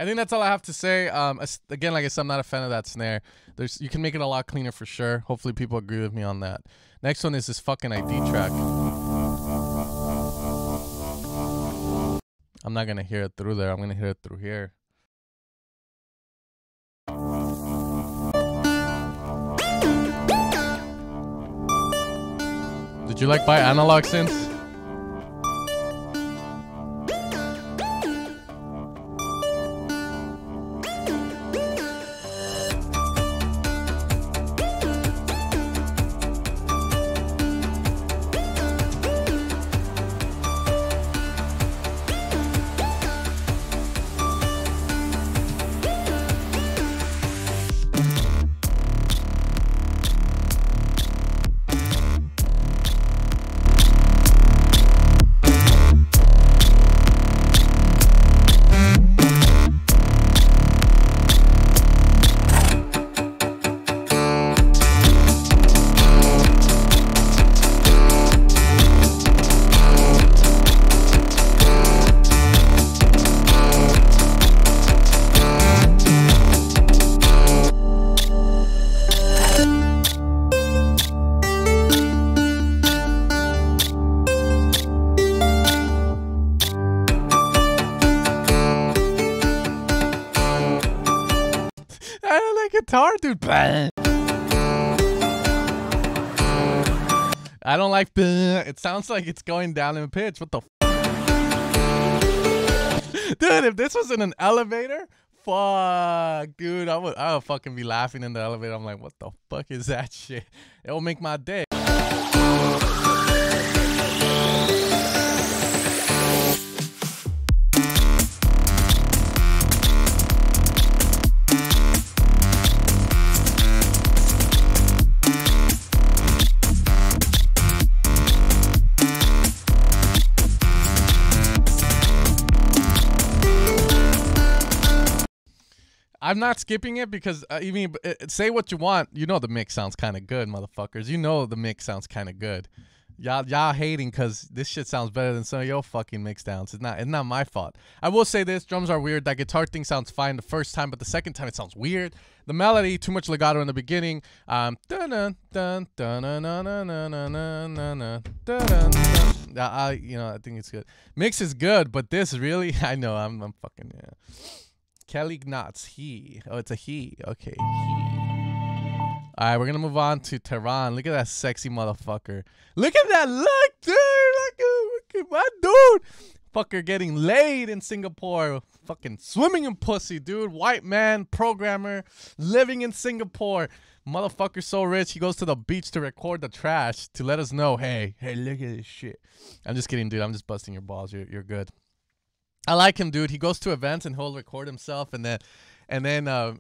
think that's all I have to say. Again, like I said, I'm not a fan of that snare. You can make it a lot cleaner for sure. Hopefully people agree with me on that. Next one is this fucking ID track. I'm not gonna hear it through there. I'm gonna hear it through here. Did you like buy analog synths? Guitar, dude. I don't like. It sounds like it's going down in pitch. What the? Dude, if this was in an elevator, fuck, dude, I would fucking be laughing in the elevator. I'm like, what the fuck is that shit? It will make my day. I'm not skipping it because even say what you want. You know the mix sounds kind of good, motherfuckers. You know the mix sounds kind of good. Y'all hating because this shit sounds better than some of your fucking mix downs. It's not my fault. I will say this: drums are weird. That guitar thing sounds fine the first time, but the second time it sounds weird. The melody, too much legato in the beginning. I think it's good. Mix is good, but this really, I know I'm fucking yeah. Kelly Knotts, he. Oh, it's a he. Okay, he. All right, we're gonna move on to Tehran. Look at that sexy motherfucker. Look at that look, dude. Look at my dude. Fucker getting laid in Singapore. Fucking swimming in pussy, dude. White man, programmer, living in Singapore. Motherfucker so rich, he goes to the beach to record the trash to let us know, hey, look at this shit. I'm just kidding, dude. I'm just busting your balls. You're good. I like him, dude. He goes to events and he'll record himself, and then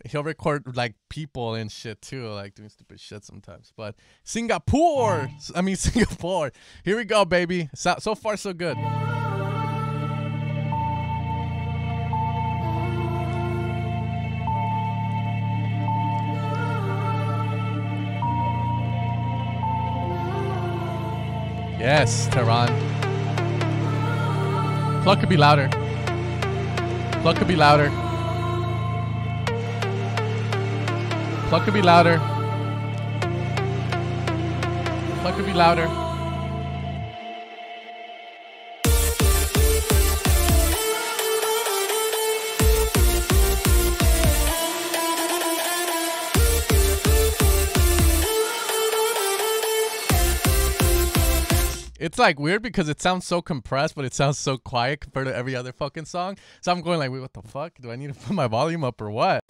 he'll record like people and shit too, like doing stupid shit sometimes. But Singapore, Singapore. Here we go, baby. So far, so good. Yes, Tehran. Plug could be louder. Plug could be louder. Plug could be louder. Plug could be louder. It's like weird because it sounds so compressed, but it sounds so quiet compared to every other fucking song. So I'm going like, wait, what the fuck? Do I need to put my volume up or what?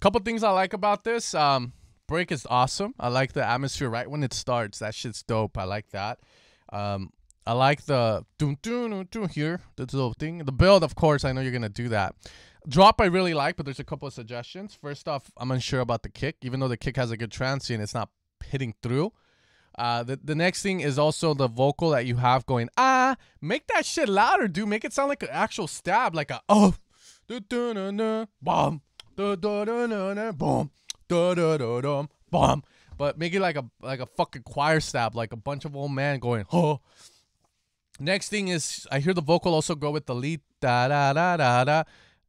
Couple things I like about this. Break is awesome. I like the atmosphere right when it starts. That shit's dope. I like that. I like the doom here, the little thing. The build, of course, I know you're gonna do that. Drop I really like, but there's a couple of suggestions. First off, I'm unsure about the kick. Even though the kick has a good transient, it's not hitting through. The next thing is also the vocal that you have going, make that shit louder, dude. Make it sound like an actual stab, like a bomb, bomb, bomb. But make it like a fucking choir stab, like a bunch of old men going, oh. Next thing is I hear the vocal also go with the lead, da da da da da.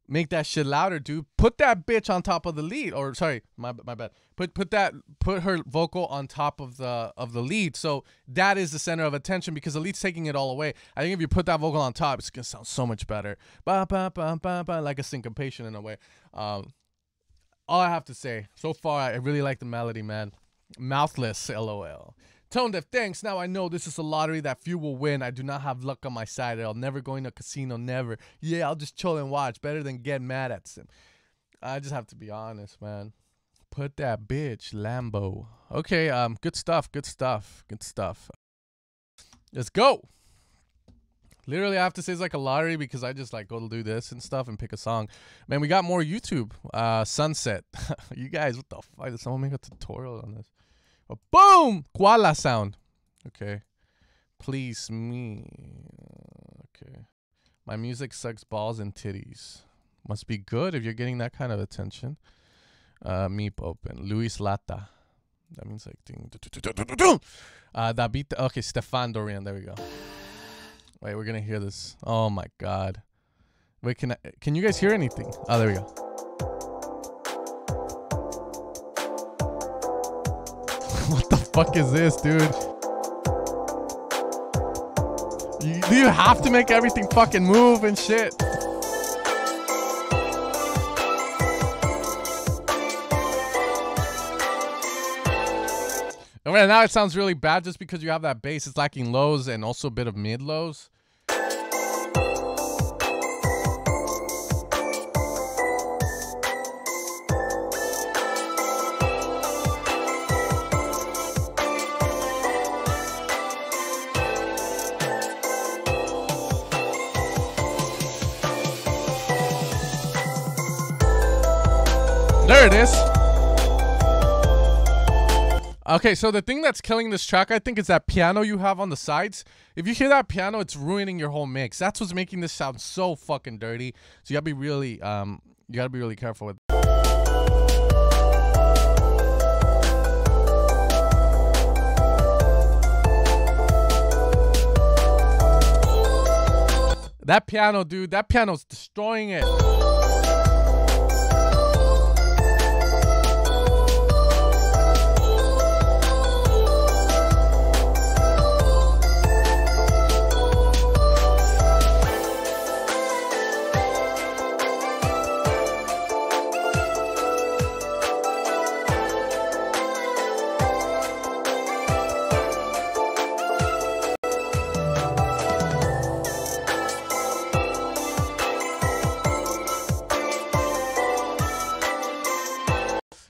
Make that shit louder, dude. Put that bitch on top of the lead, or sorry, my bad. Put her vocal on top of the lead, so that is the center of attention because the lead's taking it all away. I think if you put that vocal on top, it's gonna sound so much better. Ba ba ba ba ba, like a syncopation in a way. All I have to say so far, I really like the melody, man. Mouthless, LOL. Tone Deaf, thanks. Now I know this is a lottery that few will win. I do not have luck on my side. I'll never go in a casino, never. Yeah, I'll just chill and watch. Better than get mad at some. I just have to be honest, man. Put that bitch, Lambo. Okay, good stuff, good stuff, good stuff. Let's go. Literally, I have to say it's like a lottery because I just like go to do this and stuff and pick a song. Man, we got more YouTube. Sunset. You guys, what the fuck? Did someone make a tutorial on this? Oh, boom! Koala sound. Okay. Please me. Okay. My music sucks balls and titties. Must be good if you're getting that kind of attention. Meep open. Luis Lata. That means like ding. David. Okay, Stefan Dorian. There we go. Wait, we're gonna hear this. Oh my god. Wait, can you guys hear anything? Oh, there we go. What the fuck is this, dude? Do you have to make everything fucking move and shit? And right now it sounds really bad just because you have that bass. It's lacking lows and also a bit of mid lows. There it is. Okay, so the thing that's killing this track, I think, is that piano you have on the sides. If you hear that piano, it's ruining your whole mix. That's what's making this sound so fucking dirty. So you gotta be really, careful with. That piano, dude, that piano's destroying it.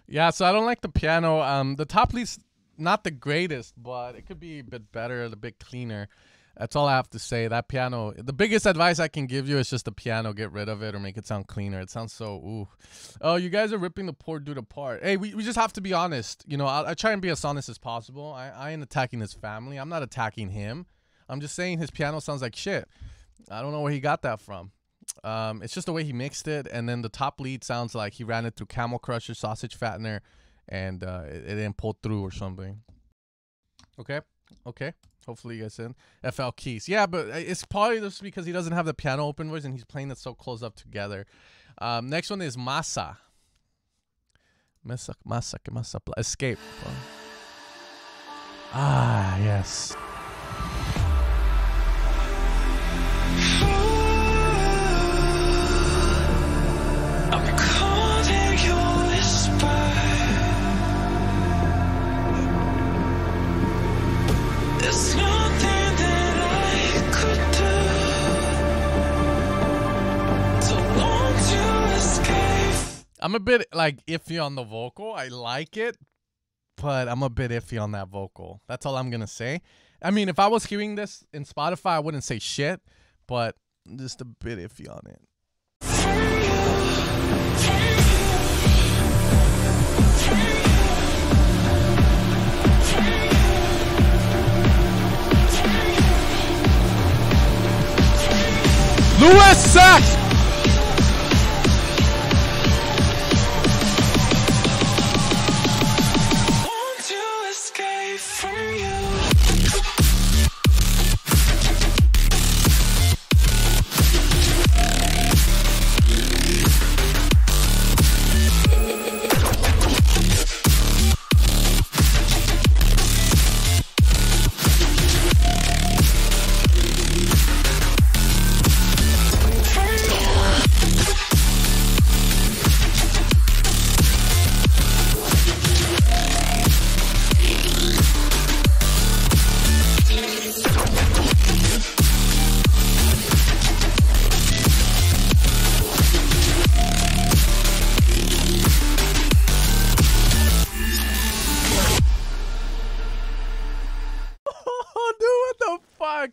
Yeah, so I don't like the piano. The top lead's not the greatest, but it could be a bit better, a bit cleaner. That's all I have to say. That piano, the biggest advice I can give you is just the piano. Get rid of it or make it sound cleaner. It sounds so, ooh. Oh, you guys are ripping the poor dude apart. Hey, we just have to be honest. You know, I try and be as honest as possible. I ain't attacking his family. I'm not attacking him. I'm just saying his piano sounds like shit. I don't know where he got that from. It's just the way he mixed it, and then the top lead sounds like he ran it through Camel Crusher, Sausage Fattener, and it didn't pull through or something. Okay, okay. Hopefully you guys in FL Keys. Yeah, but it's probably just because he doesn't have the piano open voice and he's playing it so close up together. Next one is Masa. Masa. Escape. Ah, yes. I'm a bit like iffy on the vocal. I like it, but I'm a bit iffy on that vocal. That's all I'm gonna say. I mean, if I was hearing this in Spotify, I wouldn't say shit, but I'm just a bit iffy on it. Louis Sax!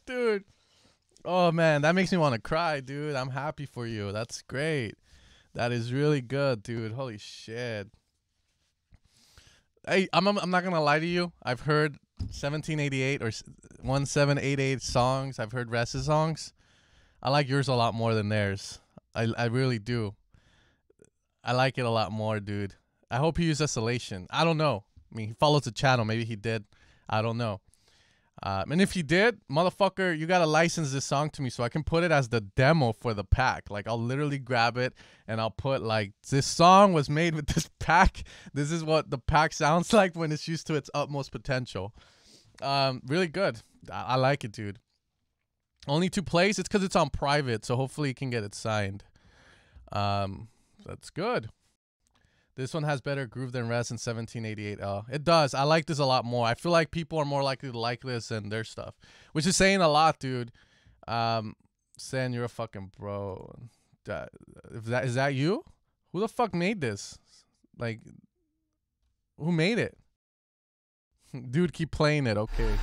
Dude, oh man, that makes me want to cry, dude. I'm happy for you. That's great. That is really good, dude. Holy shit. Hey, I'm not gonna lie to you. I've heard 1788 or 1788 songs. I've heard Ress's songs. I like yours a lot more than theirs. I really do. I like it a lot more, dude. I hope he used Isolation. I don't know. I mean, he follows the channel. Maybe he did. I don't know. And if he did, motherfucker, you gotta license this song to me so I can put it as the demo for the pack. Like, I'll literally grab it and I'll put, like, this song was made with this pack. This is what the pack sounds like when it's used to its utmost potential. Really good. I like it, dude. Only 2 plays. It's because it's on private, so hopefully you can get it signed. That's good. This one has better groove than Res in 1788. It does. I like this a lot more. I feel like people are more likely to like this than their stuff, which is saying a lot, dude. Saying you're a fucking bro. Is that you? Who the fuck made this? Like, who made it? Dude, keep playing it. Okay.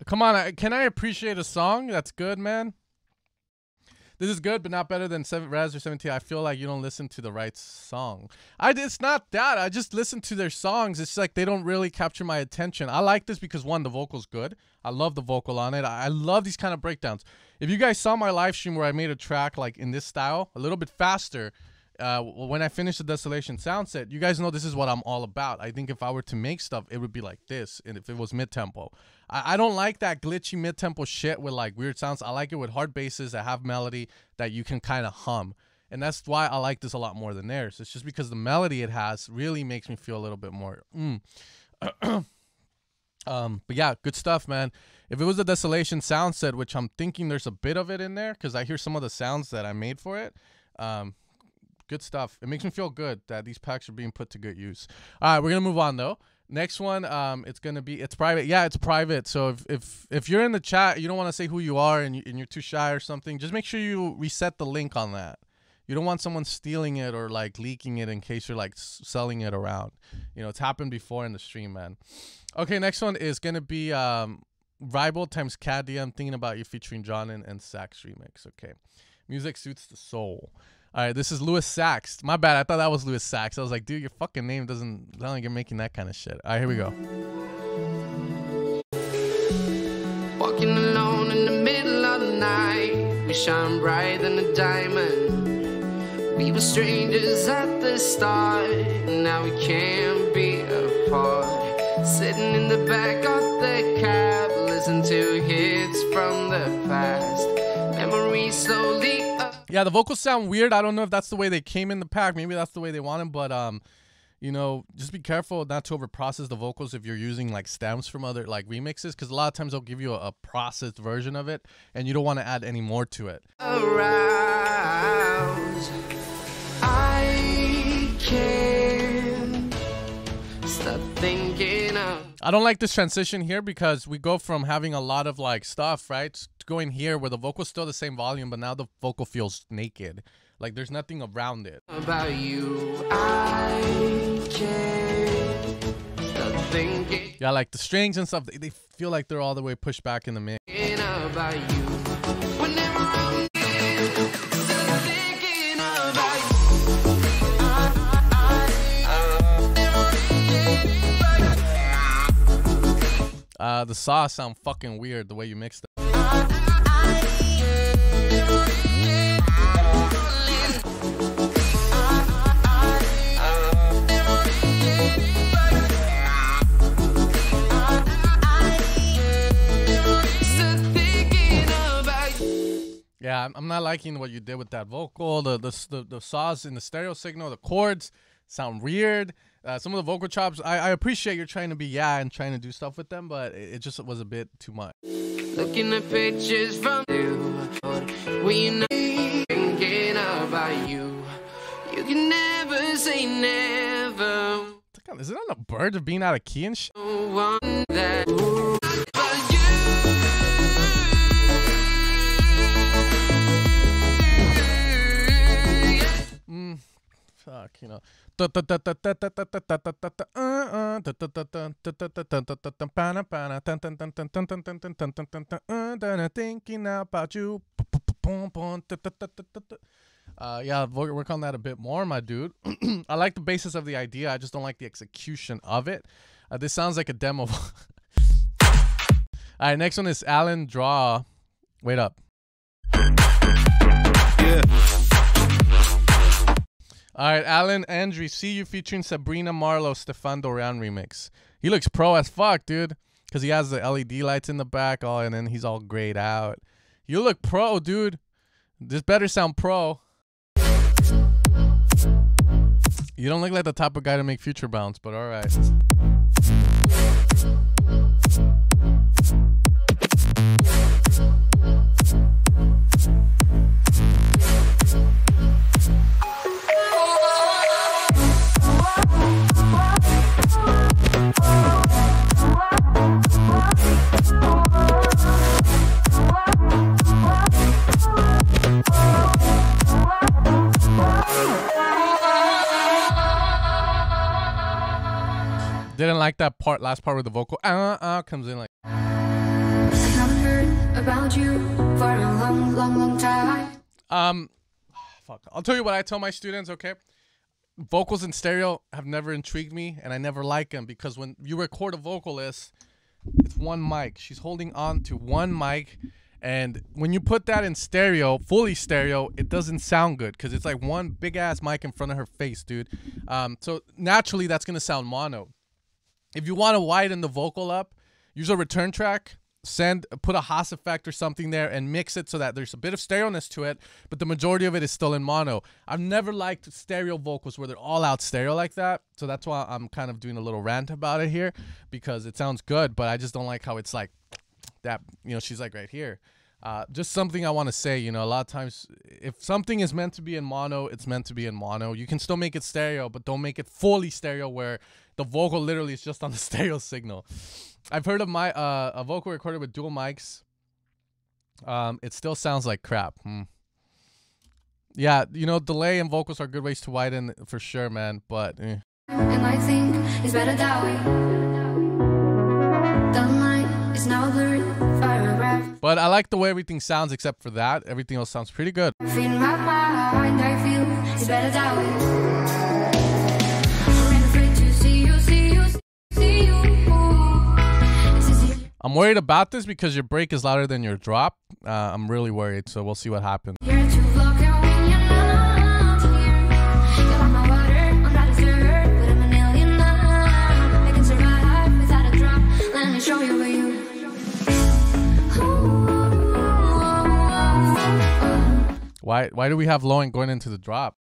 Come on, can I appreciate a song? That's good, man. This is good, but not better than Raz or 17. I feel like you don't listen to the right song. It's not that. I just listen to their songs. It's like they don't really capture my attention. I like this because, one, the vocal's good. I love the vocal on it. I love these kind of breakdowns. If you guys saw my live stream where I made a track like in this style, a little bit faster, when I finished the Desolation sound set, you guys know this is what I'm all about. I think if I were to make stuff, it would be like this, and if it was mid-tempo. I don't like that glitchy mid-tempo shit with like weird sounds. I like it with hard basses that have melody that you can kind of hum. And that's why I like this a lot more than theirs. It's just because the melody it has really makes me feel a little bit more but yeah, good stuff, man. If it was a Desolation sound set, which I'm thinking there's a bit of it in there because I hear some of the sounds that I made for it, good stuff. It makes me feel good that these packs are being put to good use. All right, we're gonna move on though. Next one, it's private. Yeah, it's private. So if you're in the chat, you don't want to say who you are and you're too shy or something, just make sure you reset the link on that. You don't want someone stealing it or like leaking it in case you're like selling it around. You know, it's happened before in the stream, man. Okay, next one is gonna be Rival times Caddy. I'm thinking about you featuring John and Sax remix. Okay, music suits the soul. All right, this is Louis Sachs. My bad. I thought that was Louis Sachs. I was like, dude, your fucking name doesn't sound like you're making that kind of shit. All right, here we go. Walking alone in the middle of the night, we shine bright than a diamond. We were strangers at the start, and now we can't be apart. Sitting in the back of the cab, listen to hits from the past. Memories slowly. Yeah, the vocals sound weird. I don't know if that's the way they came in the pack. Maybe that's the way they want them, but you know, just be careful not to overprocess the vocals if you're using like stems from other like remixes, because a lot of times they'll give you a processed version of it, and you don't want to add any more to it. Aroused, I can't stop thinking of. I don't like this transition here because we go from having a lot of like stuff, right, to going here where the vocal's still the same volume, but now the vocal feels naked. Like there's nothing around it. About you, I can't stop thinking. Yeah, like the strings and stuff, they feel like they're all the way pushed back in the mix. About you. Whenever I'm stop thinking about you. The saws sound fucking weird the way you mix them. Yeah, I'm not liking what you did with that vocal. The saws in the stereo signal, the chords sound weird. Some of the vocal chops, I appreciate you're trying to be and trying to do stuff with them, but it just was a bit too much. Looking at pictures from you, we know thinking about you. You can never say never. Is it on the bird of being out of key and shit? Fuck, you know. Thinking about you. Yeah, work on that a bit more, my dude. I like the basis of the idea. I just don't like the execution of it. This sounds like a demo. All right, next one is Alan Draw. Wait up. Yeah. All right, Alan Andrew, see you featuring Sabrina Marlowe, Stefan Doran remix. He looks pro as fuck, dude, because he has the LED lights in the back, and then he's all grayed out. You look pro, dude. This better sound pro. You don't look like the type of guy to make future bounce, but all right. Didn't like that last part where the vocal comes in like. I've heard about you for a long, long, long time. Fuck. I'll tell you what I tell my students, okay? Vocals in stereo have never intrigued me, and I never like them because when you record a vocalist, it's one mic. She's holding on to one mic, and when you put that in stereo, fully stereo, it doesn't sound good because it's like one big ass mic in front of her face, dude. So naturally, that's gonna sound mono. If you want to widen the vocal up, use a return track, put a Haas effect or something there and mix it so that there's a bit of stereo-ness to it, but the majority of it is still in mono. I've never liked stereo vocals where they're all out stereo like that, so that's why I'm kind of doing a little rant about it here, because it sounds good, but I just don't like how it's like that, you know, she's like right here. Just something I want to say, you know, a lot of times if something is meant to be in mono, it's meant to be in mono. You can still make it stereo, but don't make it fully stereo where the vocal literally is just on the stereo signal. I've heard of a vocal recorded with dual mics. It still sounds like crap. Yeah, you know, delay and vocals are good ways to widen for sure, man, but And I think it's better that way. The line is now blurred. But I like the way everything sounds except for that. Everything else sounds pretty good. In my mind, I feel better doubt it. I'm afraid to see you, see you, see you. It's easy. I'm worried about this because your break is louder than your drop. I'm really worried, so we'll see what happens. You're too broken when you're not here. You're like my water, I'm not a dessert, but I'm an alien now. I can survive without a drop. Let me show you where you. Why do we have low end going into the drop?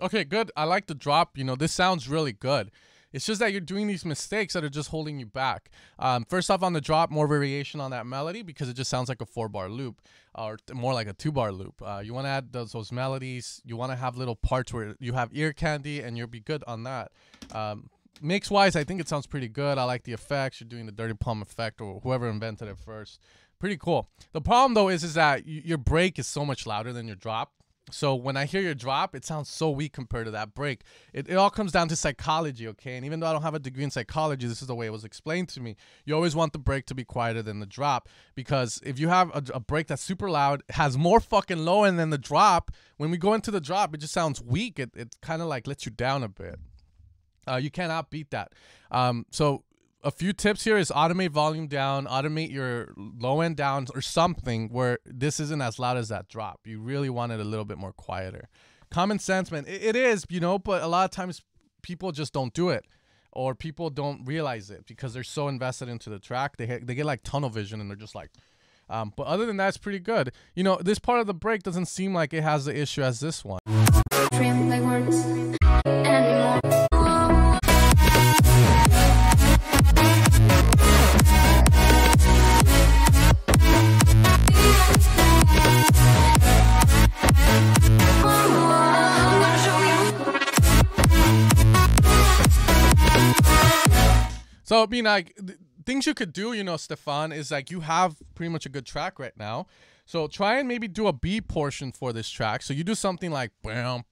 Okay, good. I like the drop. You know, this sounds really good. It's just that you're doing these mistakes that are just holding you back. First off, on the drop, more variation on that melody because it just sounds like a 4-bar loop or more like a 2-bar loop. You want to add those melodies. You want to have little parts where you have ear candy and you'll be good on that. Mix-wise, I think it sounds pretty good. I like the effects. You're doing the dirty palm effect or whoever invented it first. Pretty cool. The problem, though, is that your break is so much louder than your drop. So when I hear your drop, it sounds so weak compared to that break. It all comes down to psychology, okay? And even though I don't have a degree in psychology, this is the way it was explained to me. You always want the break to be quieter than the drop because if you have a break that's super loud, has more fucking low end than the drop, when we go into the drop, it just sounds weak. It kind of like lets you down a bit. You can't outbeat that. So a few tips here is automate volume down, automate your low end down or something where this isn't as loud as that drop. You really want it a little bit more quieter. Common sense, man. It is, you know, but a lot of times people just don't do it or people don't realize it because they're so invested into the track. They get like tunnel vision and they're just like, but other than that, it's pretty good. You know, this part of the break doesn't seem like it has the issue as this one. Dream like words anymore. So, I mean, like, things you could do, you know, Stefan, is like you have pretty much a good track right now. So try and maybe do a B portion for this track. So you do something like, you know,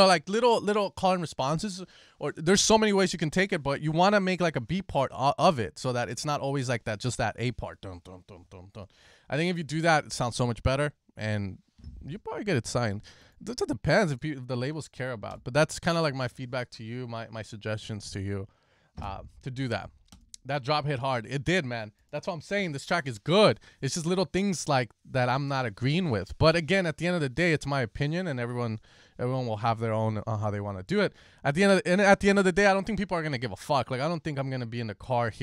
like little call and responses, or there's so many ways you can take it, but you want to make like a B part of it so that it's not always like that, just that A part. I think if you do that, it sounds so much better, and you probably get it signed. It depends if the labels care about, but that's kind of like my feedback to you, my suggestions to you, to do that. That drop hit hard. It did, man. That's what I'm saying. This track is good. It's just little things like that I'm not agreeing with. But again, at the end of the day, it's my opinion, and everyone will have their own on how they want to do it. At the end of the day, I don't think people are gonna give a fuck. Like, I don't think I'm gonna be in the car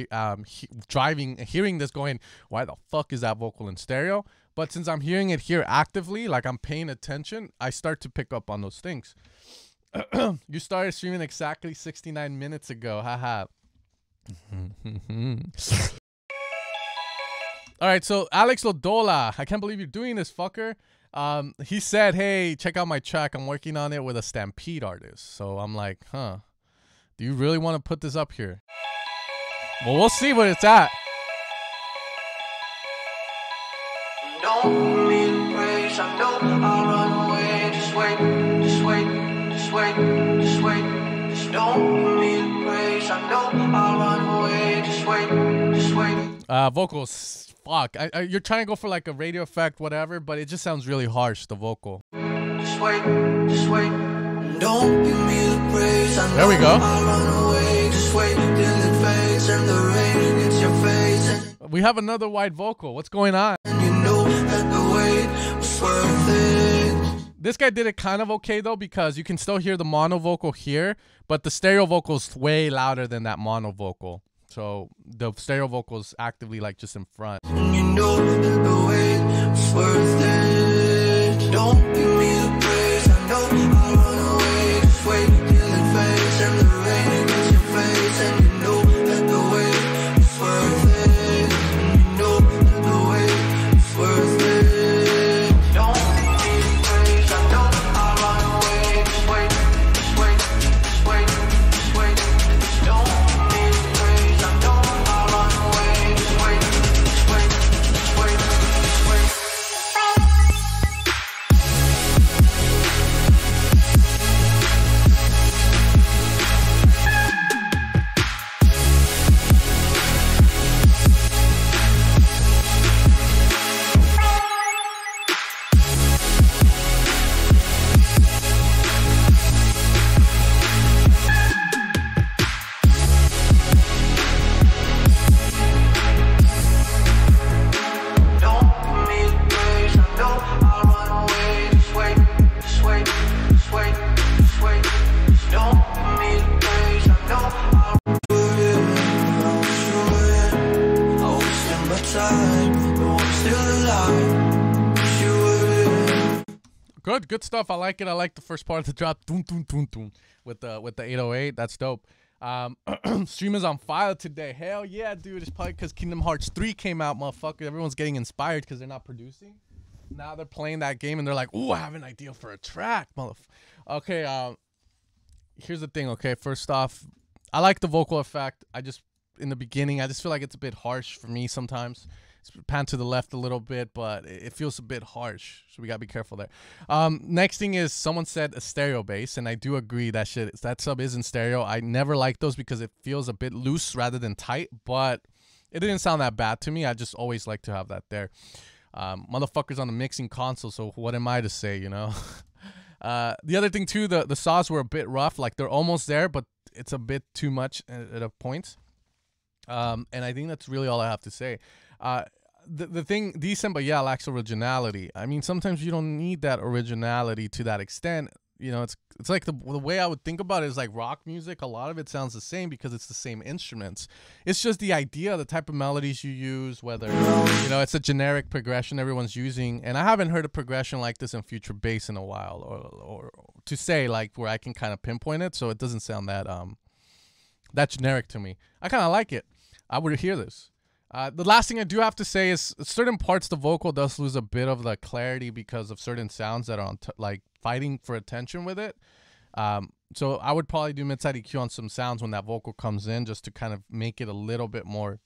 driving, hearing this, going, "Why the fuck is that vocal in stereo?" But since I'm hearing it here actively, like I'm paying attention, I start to pick up on those things. You started streaming exactly 69 minutes ago. Haha. All right, so Alex Lodola, I can't believe you're doing this, fucker. He said, hey, check out my track. I'm working on it with a Stampede artist. So I'm like, huh, do you really want to put this up here? Well, we'll see what it's at. Don't need praise, I know I'll run away. Just wait, just wait, just wait, just wait. Just don't need praise, I know I'll run away. Just wait, just wait. Vocals, fuck. You're trying to go for like a radio effect, whatever, but it just sounds really harsh, the vocal. Just wait, just wait. Don't give me the praise, I know there we go. I'll run away. Just wait till it fades and the rain hits your face. We have another wide vocal. What's going on? And you know that the wait was worth it. This guy did it kind of okay, though, because you can still hear the mono vocal here, but the stereo vocal is way louder than that mono vocal. So the stereo vocal is actively like just in front. And you know that the wait was worth it. Don't give me the praise, I know I'll run away. Just wait till it fades and the rain hits your face, and you know that the wait is worth it. And you know that the wait is worth it. Don't give me the praise, I know I'll run away. Just wait, just wait, just wait, just wait. Don't give me the praise, I know I'll run away. Just wait, just wait, just wait, just wait. Don't give me the praise, I know I'll run away. Just wait, just wait, just wait, just wait. Don't give me the praise, I know I'll I won't spend my time, no, I'm still alive. Wish you would've. Good stuff. I like it. I like the first part of the drop. Doom, doom, doom, doom. With the 808. That's dope. Stream is on fire today. Hell yeah, dude. It's probably because Kingdom Hearts 3 came out, motherfucker. Everyone's getting inspired because they're not producing. Now they're playing that game and they're like, ooh, I have an idea for a track, Okay, here's the thing, okay? First off, I like the vocal effect. In the beginning, I just feel like it's a bit harsh for me sometimes. It's pan to the left a little bit, but it feels a bit harsh, so we gotta be careful there. Next thing is, someone said a stereo bass, and I do agree that sub is in stereo. I never like those because it feels a bit loose rather than tight, but it didn't sound that bad to me. I just always like to have that there. Motherfuckers on the mixing console, so what am I to say, you know? The other thing too, the saws were a bit rough. Like, they're almost there, but it's a bit too much at a point. And I think that's really all I have to say. The thing, decent, but yeah, lacks originality. I mean, sometimes you don't need that originality to that extent. You know, it's like the way I would think about it is like rock music. A lot of it sounds the same because it's the same instruments. It's just the idea, the type of melodies you use, whether, you know, it's a generic progression everyone's using. And I haven't heard a progression like this in future bass in a while, or to say like where I can kind of pinpoint it. So it doesn't sound that that generic to me. I kind of like it. I would hear this. The last thing I do have to say is certain parts of the vocal does lose a bit of the clarity because of certain sounds that are on like fighting for attention with it. So I would probably do mid-side EQ on some sounds when that vocal comes in, just to kind of make it a little bit more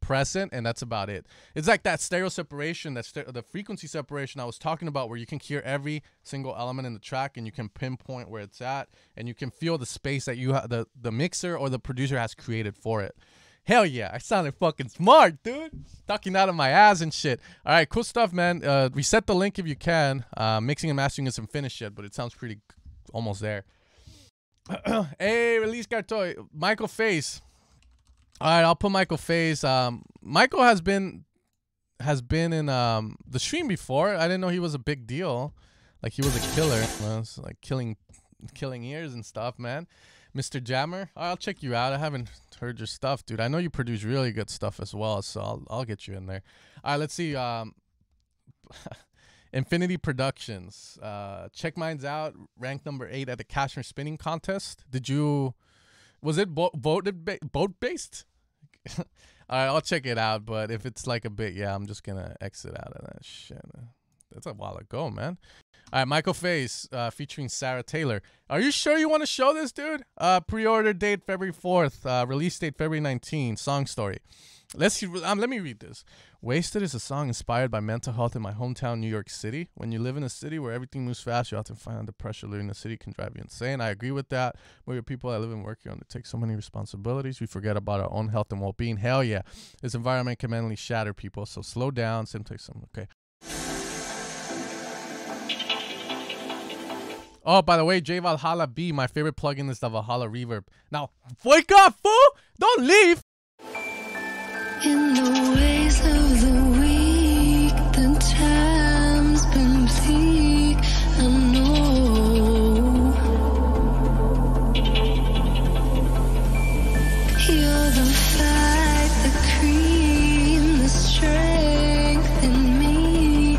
present, and that's about it. It's like that stereo separation, the frequency separation I was talking about, where you can hear every single element in the track and you can pinpoint where it's at, and you can feel the space that you have, the mixer or the producer has created for it. Hell yeah, I sounded fucking smart, dude. Talking out of my ass and shit. All right, cool stuff, man. Reset the link if you can. Mixing and mastering isn't finished yet, but it sounds pretty almost there. Hey, release Cartoy. Michael Face. All right, I'll put Michael Face. Michael has been in the stream before. I didn't know he was a big deal. Like, he was a killer. Well, it's like killing ears and stuff, man. Mr. Jammer, I'll check you out. I haven't heard your stuff, dude. I know you produce really good stuff as well, so I'll get you in there. All right, let's see. Infinity Productions. Check mines out. Ranked number 8 at the Cashmere Spinning Contest. Was it boat based? All right, I'll check it out. But if it's like a bit, yeah, I'm just gonna exit out of that shit. That's a while ago, man. All right, Michael Face featuring Sarah Taylor. Are you sure you want to show this, dude? Pre-order date February 4th. Release date February 19th. Song story. Let's see. Let me read this. Wasted is a song inspired by mental health in my hometown, New York City. When you live in a city where everything moves fast, you often find the pressure living in the city can drive you insane. I agree with that. We're people that live and work here undertake so many responsibilities. We forget about our own health and well-being. Hell yeah. This environment can mentally shatter people. So slow down. Okay. Oh, by the way, J Valhalla B, my favorite plugin is the Valhalla Reverb. Now, wake up, fool! Don't leave! In the ways of the week, the time's been bleak, I know. You're the fight, the cream, the strength in me,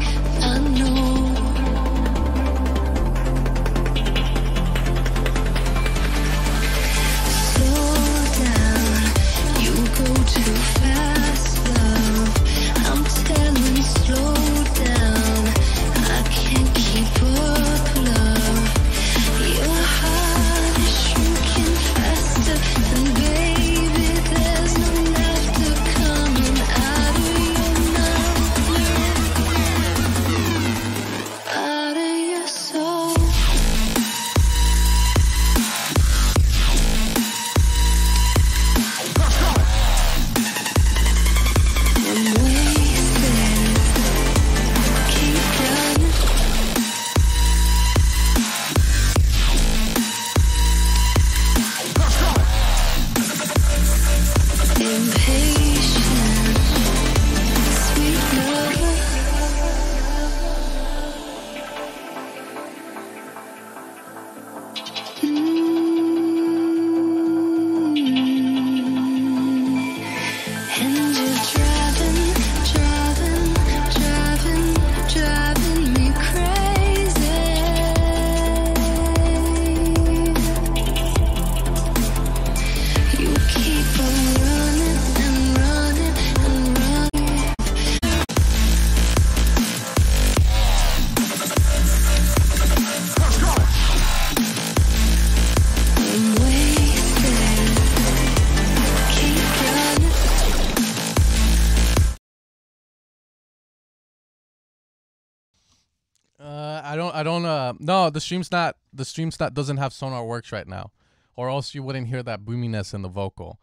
No, the stream's not doesn't have Sonar Works right now, or else you wouldn't hear that boominess in the vocal.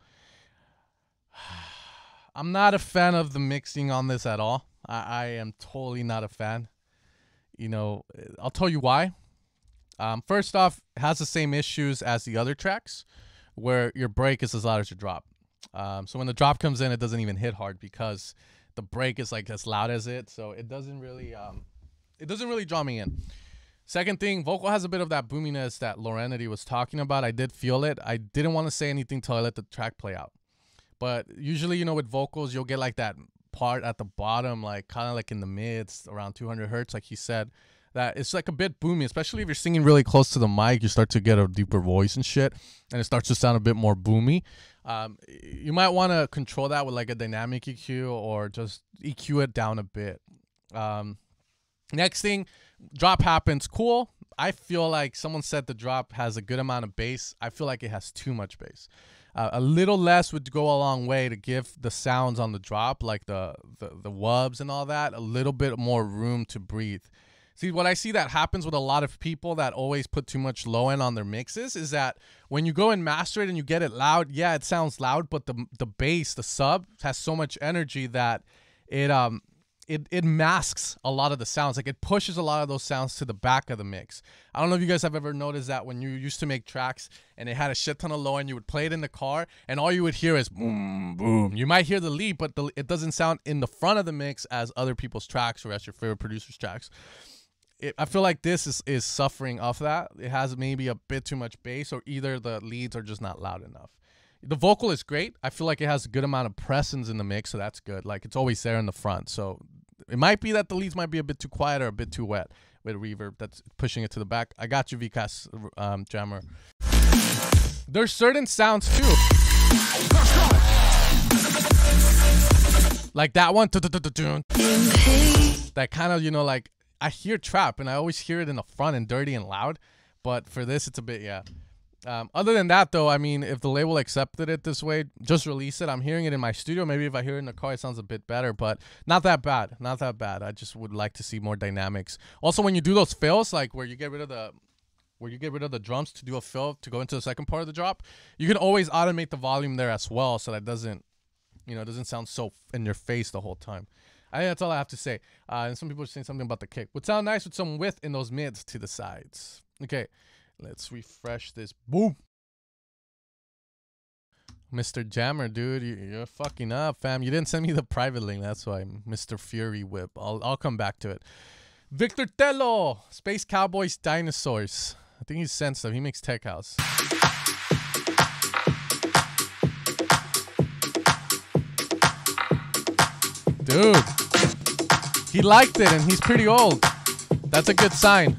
I'm not a fan of the mixing on this at all. I am totally not a fan. You know, I'll tell you why. First off, it has the same issues as the other tracks, where your break is as loud as your drop. So when the drop comes in, it doesn't even hit hard because the break is like as loud as it. So it doesn't really draw me in. Second thing, vocal has a bit of that boominess that Lorenity was talking about. I did feel it. I didn't want to say anything till I let the track play out. But usually, you know, with vocals, you'll get like that part at the bottom, like kind of like in the mids, around 200 hertz, like he said. That it's like a bit boomy, especially if you're singing really close to the mic. You start to get a deeper voice and shit, and it starts to sound a bit more boomy. You might want to control that with like a dynamic EQ or just EQ it down a bit. Next thing, drop happens. Cool. I feel like someone said the drop has a good amount of bass. I feel like it has too much bass. A little less would go a long way to give the sounds on the drop, like the wubs and all that, a little bit more room to breathe. See, what I see that happens with a lot of people that always put too much low end on their mixes is that when you go and master it and you get it loud, yeah, it sounds loud, but the bass, the sub, has so much energy that it masks a lot of the sounds. Like, it pushes a lot of those sounds to the back of the mix. I don't know if you guys have ever noticed that when you used to make tracks and it had a shit ton of low end, you would play it in the car and all you would hear is boom, boom. You might hear the lead, but it doesn't sound in the front of the mix as other people's tracks or as your favorite producer's tracks. I feel like this is suffering off that. It has maybe a bit too much bass, or either the leads are just not loud enough. The vocal is great. I feel like it has a good amount of presence in the mix, so that's good. Like, it's always there in the front. So it might be that the leads might be a bit too quiet or a bit too wet with reverb that's pushing it to the back. I got you, VCAS Jammer. There's certain sounds too, like that one, that kind of, you know, like, I hear trap and I always hear it in the front and dirty and loud, but for this it's a bit, yeah. Other than that though, I mean, if the label accepted it this way, just release it. I'm hearing it in my studio. Maybe if I hear it in the car, it sounds a bit better, but not that bad. Not that bad. I just would like to see more dynamics. Also, when you do those fills, like where you get rid of the drums to do a fill to go into the second part of the drop, you can always automate the volume there as well, so that it doesn't sound so in your face the whole time. I think that's all I have to say. And some people are saying something about the kick. Would sound nice with some width in those mids to the sides. Okay, let's refresh this. Boom. Mr. Jammer, dude, you're fucking up, fam. You didn't send me the private link. That's why, Mr. Fury Whip. I'll come back to it. Victor Tello, Space Cowboys Dinosaurs. I think he sent stuff. He makes tech house. Dude, he liked it and he's pretty old. That's a good sign.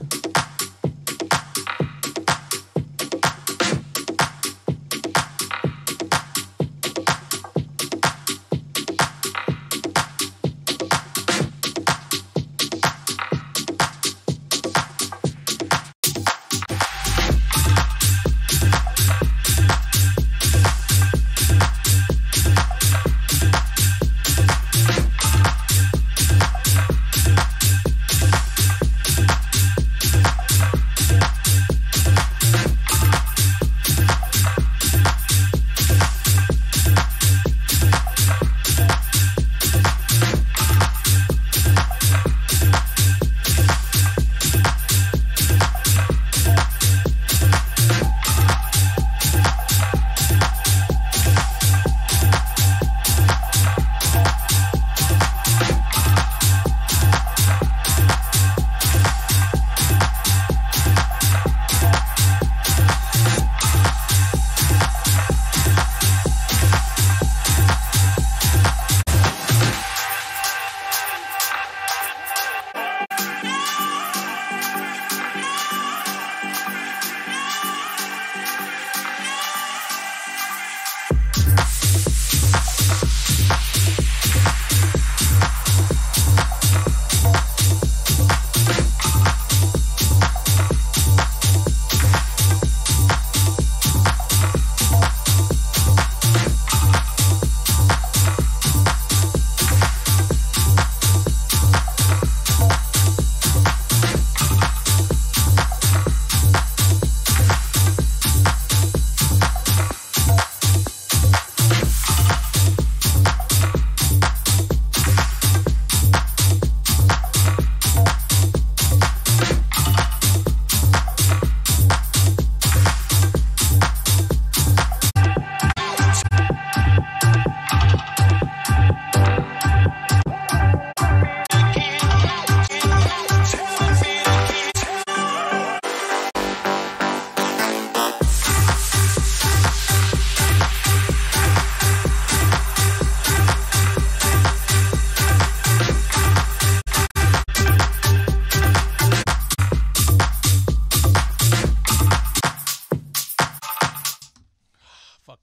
fuck.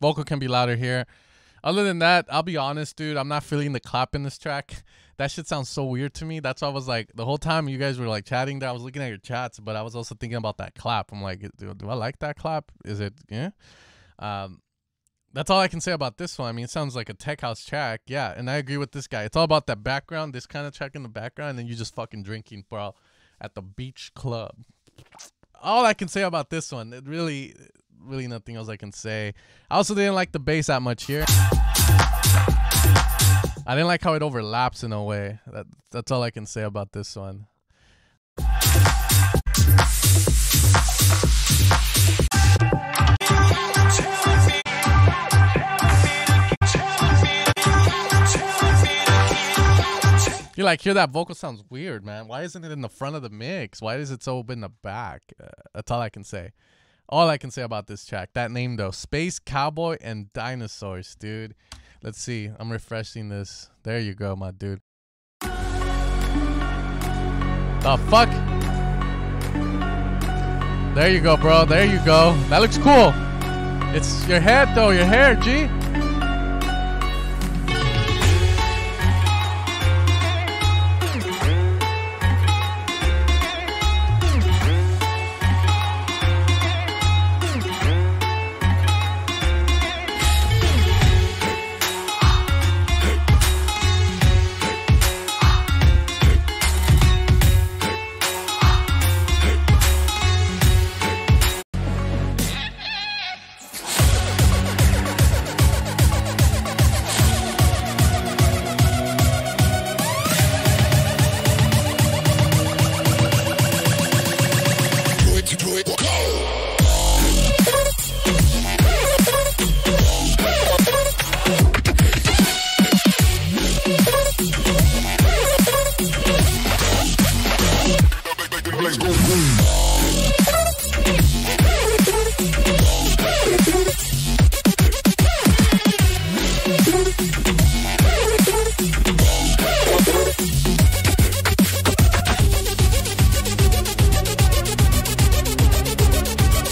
Vocal can be louder here. Other than that, I'll be honest, dude. I'm not feeling the clap in this track. That shit sounds so weird to me. That's why I was like, the whole time you guys were like chatting there, I was looking at your chats, but I was also thinking about that clap. I'm like, do I like that clap? Is it, yeah? That's all I can say about this one. I mean, it sounds like a tech house track. Yeah, and I agree with this guy. It's all about that background, this kind of track in the background, and then you just fucking drinking, bro, at the beach club. All I can say about this one, it really nothing else I can say. I also didn't like the bass that much here. I didn't like how it overlaps in a way. That's all I can say about this one. You like hear that vocal sounds weird, man. Why isn't it in the front of the mix? Why is it so in the back? That's all I can say. All I can say about this track. That name though, Space Cowboy and Dinosaurs, dude. Let's see. I'm refreshing this. There you go, my dude. The fuck? There you go, bro. There you go. That looks cool. It's your head though. Your hair, G.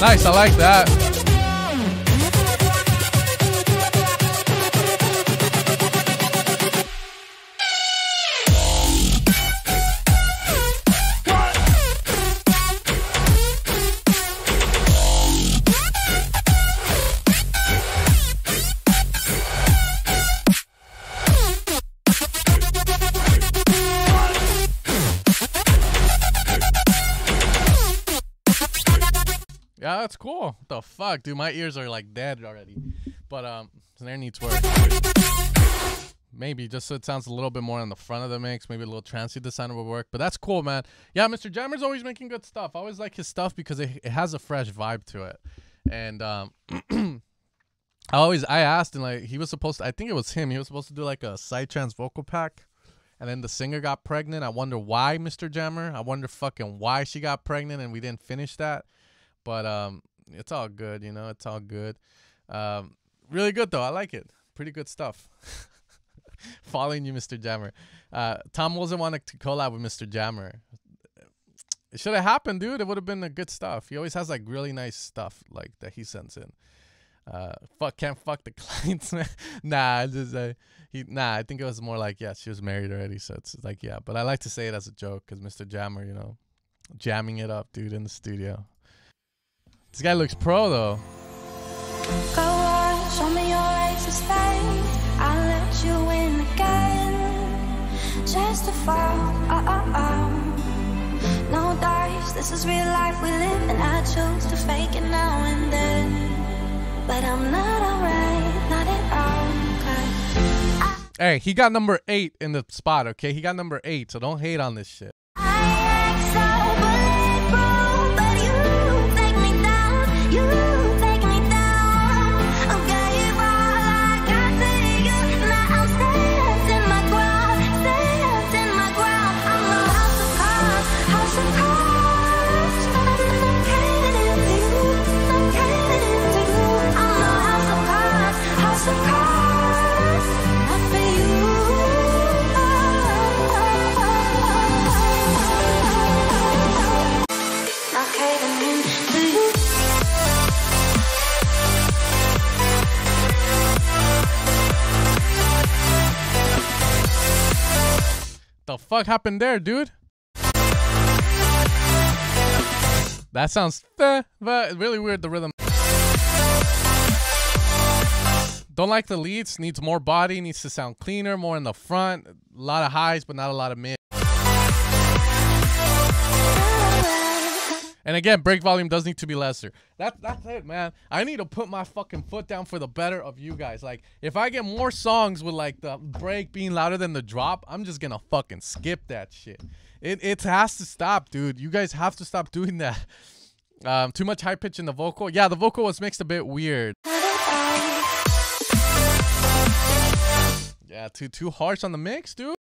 Nice, I like that. Yeah, that's cool. What the fuck, dude? My ears are like dead already. But snare needs work. Maybe just so it sounds a little bit more on the front of the mix. Maybe a little transy design would work. But that's cool, man. Yeah, Mr. Jammer's always making good stuff. I always like his stuff because it has a fresh vibe to it. And I asked, and like he was supposed to, I think it was him. He was supposed to do like a psytrance vocal pack. And then the singer got pregnant. I wonder why, Mr. Jammer. I wonder fucking why she got pregnant and we didn't finish that. But it's all good, you know. It's all good. Really good though. I like it. Pretty good stuff. Following you, Mr. Jammer. Tom wasn't wanting to collab with Mr. Jammer. It should have happened, dude. It would have been a good stuff. He always has like really nice stuff like that he sends in. Can't fuck the clients, man. Nah, I think it was more like, yeah, she was married already, so it's like, yeah. But I like to say it as a joke because Mr. Jammer, you know, jamming it up, dude, in the studio. This guy looks pro though. Go on, show me your ace of spades. I'll let you win again. Just to fall, no dice, this is real life we live, and I choose to fake it now and then. But I'm not alright, not at all, okay. Hey, he got number 8 in the spot, okay? He got number 8, so don't hate on this shit. fuck happened there, dude? That sounds but really weird, the rhythm. Don't like the leads. Needs more body. Needs to sound cleaner, more in the front. A lot of highs, but not a lot of mid. And again, break volume does need to be lesser. That's it, man. I need to put my fucking foot down for the better of you guys. Like, if I get more songs with like the break being louder than the drop, I'm just gonna fucking skip that shit. It has to stop, dude. You guys have to stop doing that. Too much high pitch in the vocal. Yeah, the vocal was mixed a bit weird. Yeah, too harsh on the mix, dude.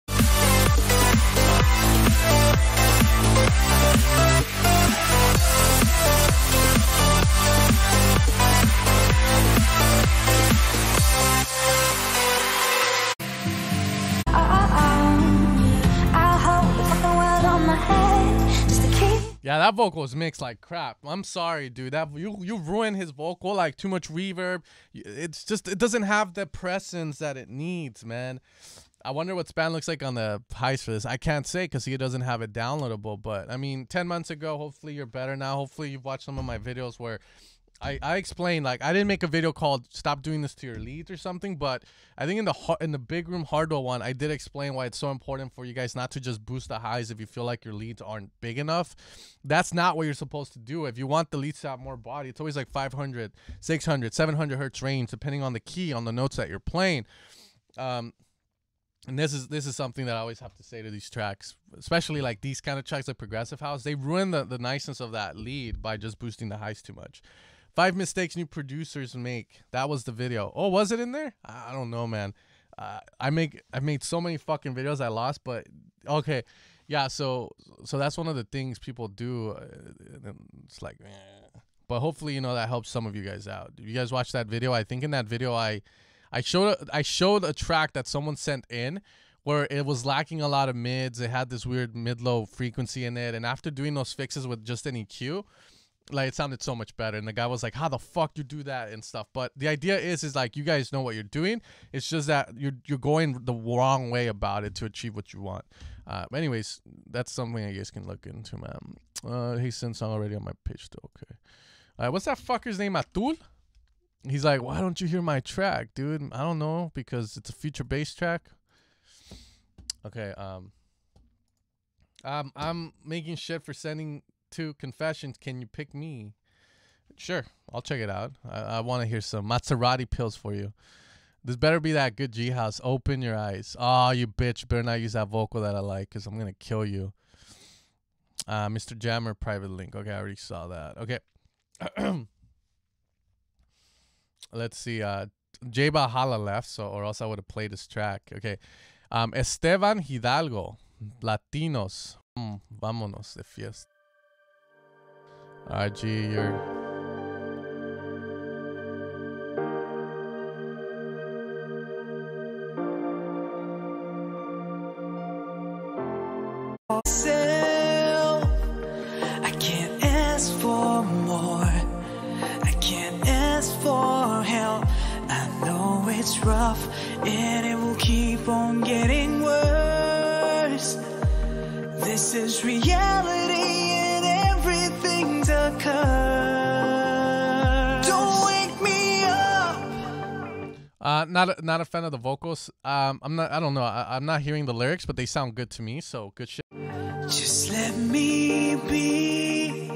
Yeah, that vocal is mixed like crap. I'm sorry, dude. That you ruined his vocal, like too much reverb. It's just, it doesn't have the presence that it needs, man. I wonder what Span looks like on the highs for this. I can't say because he doesn't have it downloadable. But I mean, 10 months ago, hopefully you're better now. Hopefully you've watched some of my videos where I explained, like, I didn't make a video called "Stop Doing This to Your Leads" or something, but I think in the big room hardware one, I did explain why it's so important for you guys not to just boost the highs if you feel like your leads aren't big enough. That's not what you're supposed to do. If you want the leads to have more body, it's always like 500, 600, 700 hertz range, depending on the key, on the notes that you're playing. And this is something that I always have to say to these tracks, especially like these kind of tracks like Progressive House. They ruin the niceness of that lead by just boosting the highs too much. 5 mistakes new producers make. That was the video. Oh, was it in there? I don't know, man. I've made so many fucking videos I lost, but okay. Yeah, so that's one of the things people do. It's like, but hopefully, you know, that helps some of you guys out. If you guys watch that video, I think in that video I showed a track that someone sent in where it was lacking a lot of mids. It had this weird mid-low frequency in it, and after doing those fixes with just an EQ, like, it sounded so much better. And the guy was like, how the fuck you do that and stuff. But the idea is like, you guys know what you're doing. It's just that you're going the wrong way about it to achieve what you want. Anyways, that's something I guess can look into, man. He sent song already on my page too. Okay. What's that fucker's name? Atul? He's like, why don't you hear my track, dude? I don't know, because it's a feature bass track. Okay. I'm making shit for sending to confessions. Can you pick me? Sure, I'll check it out. I want to hear some Maserati pills for you. This better be that good G House. Open your eyes. Oh, you bitch. Better not use that vocal that I like, because I'm gonna kill you. Mr. Jammer private link. Okay, I already saw that. Okay. Let's see. J Bahala left, so or else I would have played this track. Okay. Esteban Hidalgo. Latinos. Vámonos de fiesta. G, you're... I can't ask for more. I can't ask for help. I know it's rough and it will keep on getting worse. This is reality. Everything's a curse. Don't wake me up. Not a fan of the vocals. I don't know. I'm not hearing the lyrics, but they sound good to me. So good shit. Just let me be,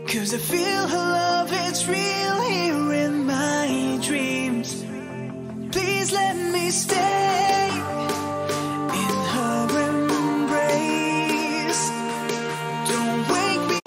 'cause I feel her love. It's real here in my dreams. Please let me stay in her embrace. Don't wake me.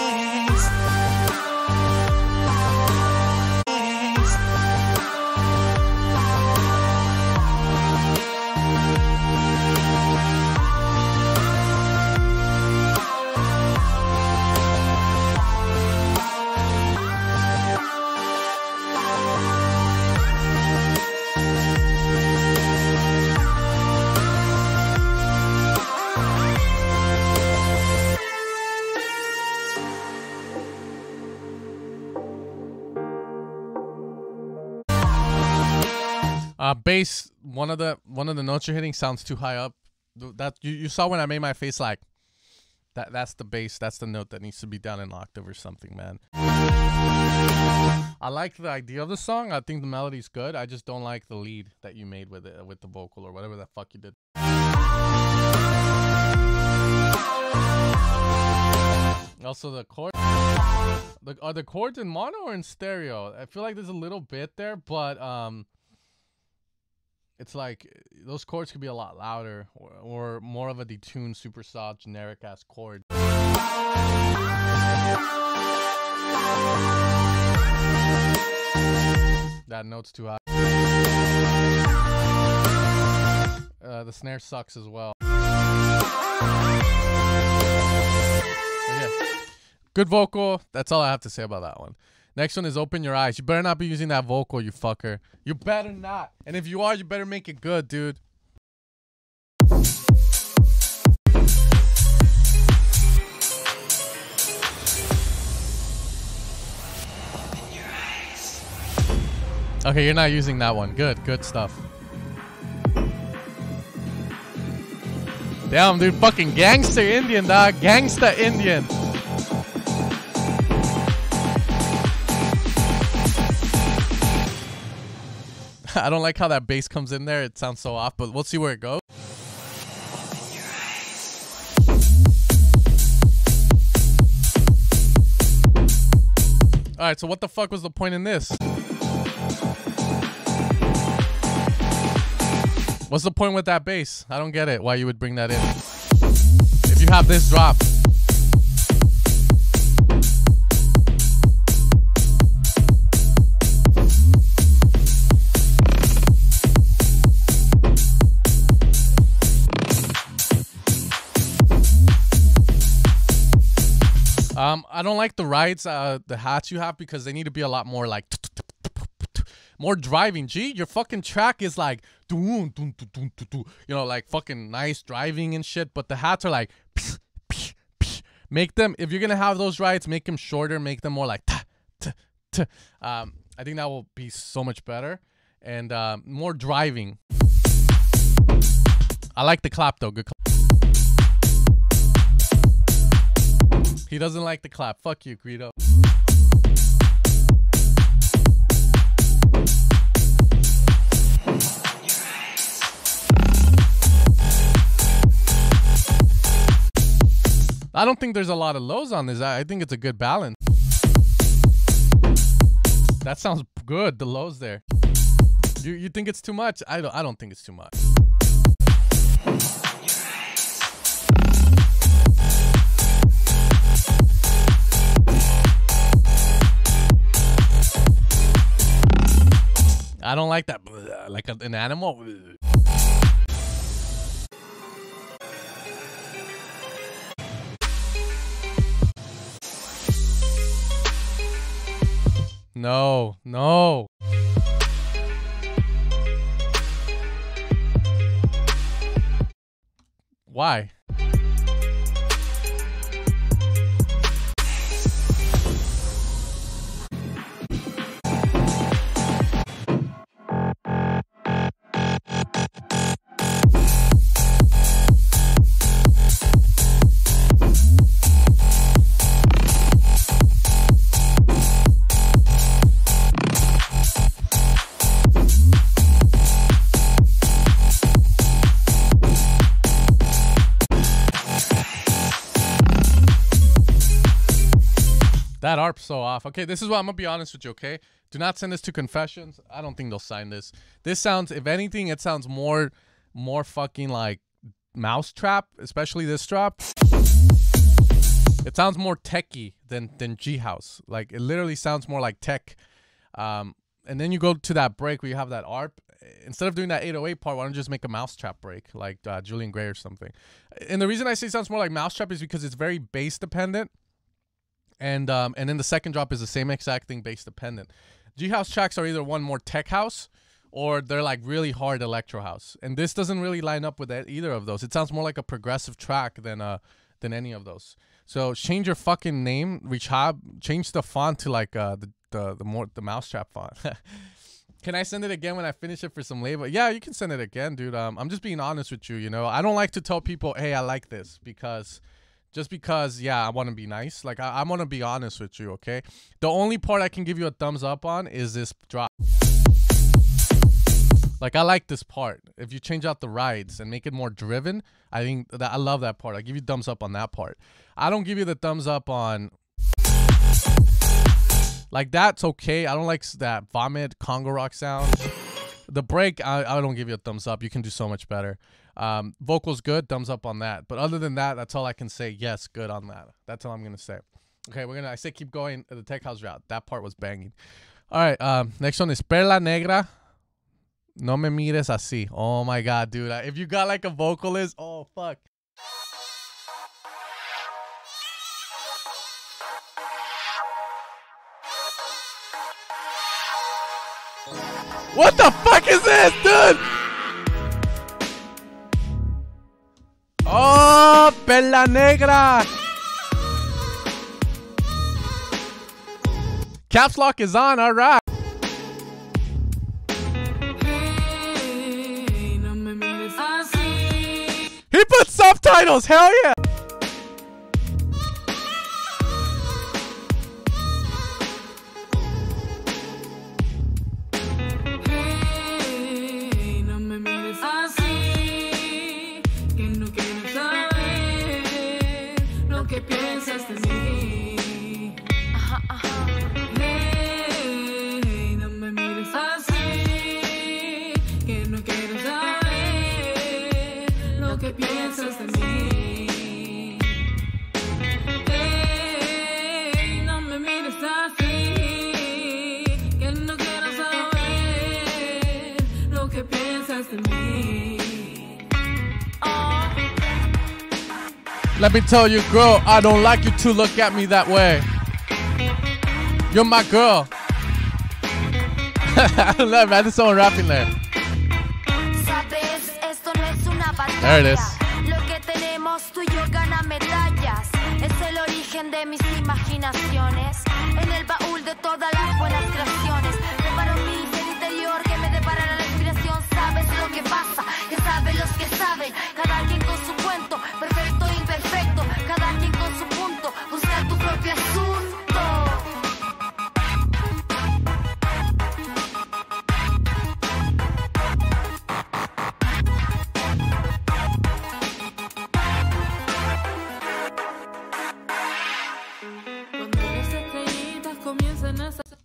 Bass, one of the notes you're hitting sounds too high up. That you saw when I made my face like that's the bass, that's the note that needs to be down in octave or something, man. I like the idea of the song. I think the melody's good. I just don't like the lead that you made with it, with the vocal or whatever the fuck you did. Also the chord. Are the chords in mono or in stereo? I feel like there's a little bit there, but it's like those chords could be a lot louder or more of a detuned, super soft, generic ass chord. That note's too high. The snare sucks as well. Okay. Good vocal. That's all I have to say about that one. Next one is Open Your Eyes. You better not be using that vocal, you fucker. You better not. And if you are, you better make it good, dude. Okay, you're not using that one. Good stuff. Damn, dude, fucking gangster Indian, dog. Gangsta Indian. I don't like how that bass comes in there. It sounds so off, but we'll see where it goes. Alright, so what the fuck was the point in this? What's the point with that bass? I don't get it. Why you would bring that in. If you have this drop. I don't like the rides, the hats you have, because they need to be a lot more like more driving. Gee, your fucking track is like, you know, like fucking nice driving and shit. But the hats are like, make them, if you're gonna have those rides, make them shorter, make them more like, I think that will be so much better and more driving. I like the clap though. Good clap. He doesn't like the clap. Fuck you, Greedo. I don't think there's a lot of lows on this. I think it's a good balance. That sounds good, the lows there. You think it's too much? I don't think it's too much. I don't like that, like an animal. No, no. Why? That ARP's so off. Okay, this is what I'm gonna be honest with you, okay? Do not send this to Confessions. I don't think they'll sign this. This sounds, if anything, it sounds more fucking like Mousetrap, especially this drop. It sounds more techy than G House. Like, it literally sounds more like tech. And then you go to that break where you have that ARP. Instead of doing that 808 part, why don't you just make a Mousetrap break, like Julian Gray or something? And the reason I say it sounds more like Mousetrap is because it's very bass dependent. And then the second drop is the same exact thing, bass dependent. G House tracks are either one more tech house or they're like really hard electro house. And this doesn't really line up with either of those. It sounds more like a progressive track than any of those. So change your fucking name, Rehab. Change the font to like the Mousetrap font. Can I send it again when I finish it for some label? Yeah, you can send it again, dude. I'm just being honest with you, you know. I don't like to tell people, hey, I like this, because just because, yeah, I want to be nice. Like, I want to be honest with you, okay? The only part I can give you a thumbs up on is this drop. Like, I like this part. If you change out the rides and make it more driven, I think that I love that part. I give you thumbs up on that part. I don't give you the thumbs up on... Like, that's okay. I don't like that vomit Congo rock sound. The break, I don't give you a thumbs up. You can do so much better. Vocals good, thumbs up on that. But other than that, that's all I can say. Yes, good on that. That's all I'm going to say. Okay, I say keep going the tech house route. That part was banging. All right, next one is Perla Negra. No me mires así. Oh, my God, dude. If you got like a vocalist, oh, fuck. What the fuck is this, dude? Oh, Perla Negra. Caps lock is on, all right. He put subtitles, hell yeah. Let me tell you, girl, I don't like you to look at me that way. You're my girl. I don't know, man. There's someone rapping there. There it is. Lo que tenemos tú y yo gana medallas. Es el origen de mis imaginaciones. En el baúl de todas las buenas creaciones. Preparo mi ser interior que me deparará la inspiración. Sabes lo que pasa, que saben los que saben. Cada quien con su cuento, perfecto e imperfecto. Cada quien con su punto, buscar tu propio asunto.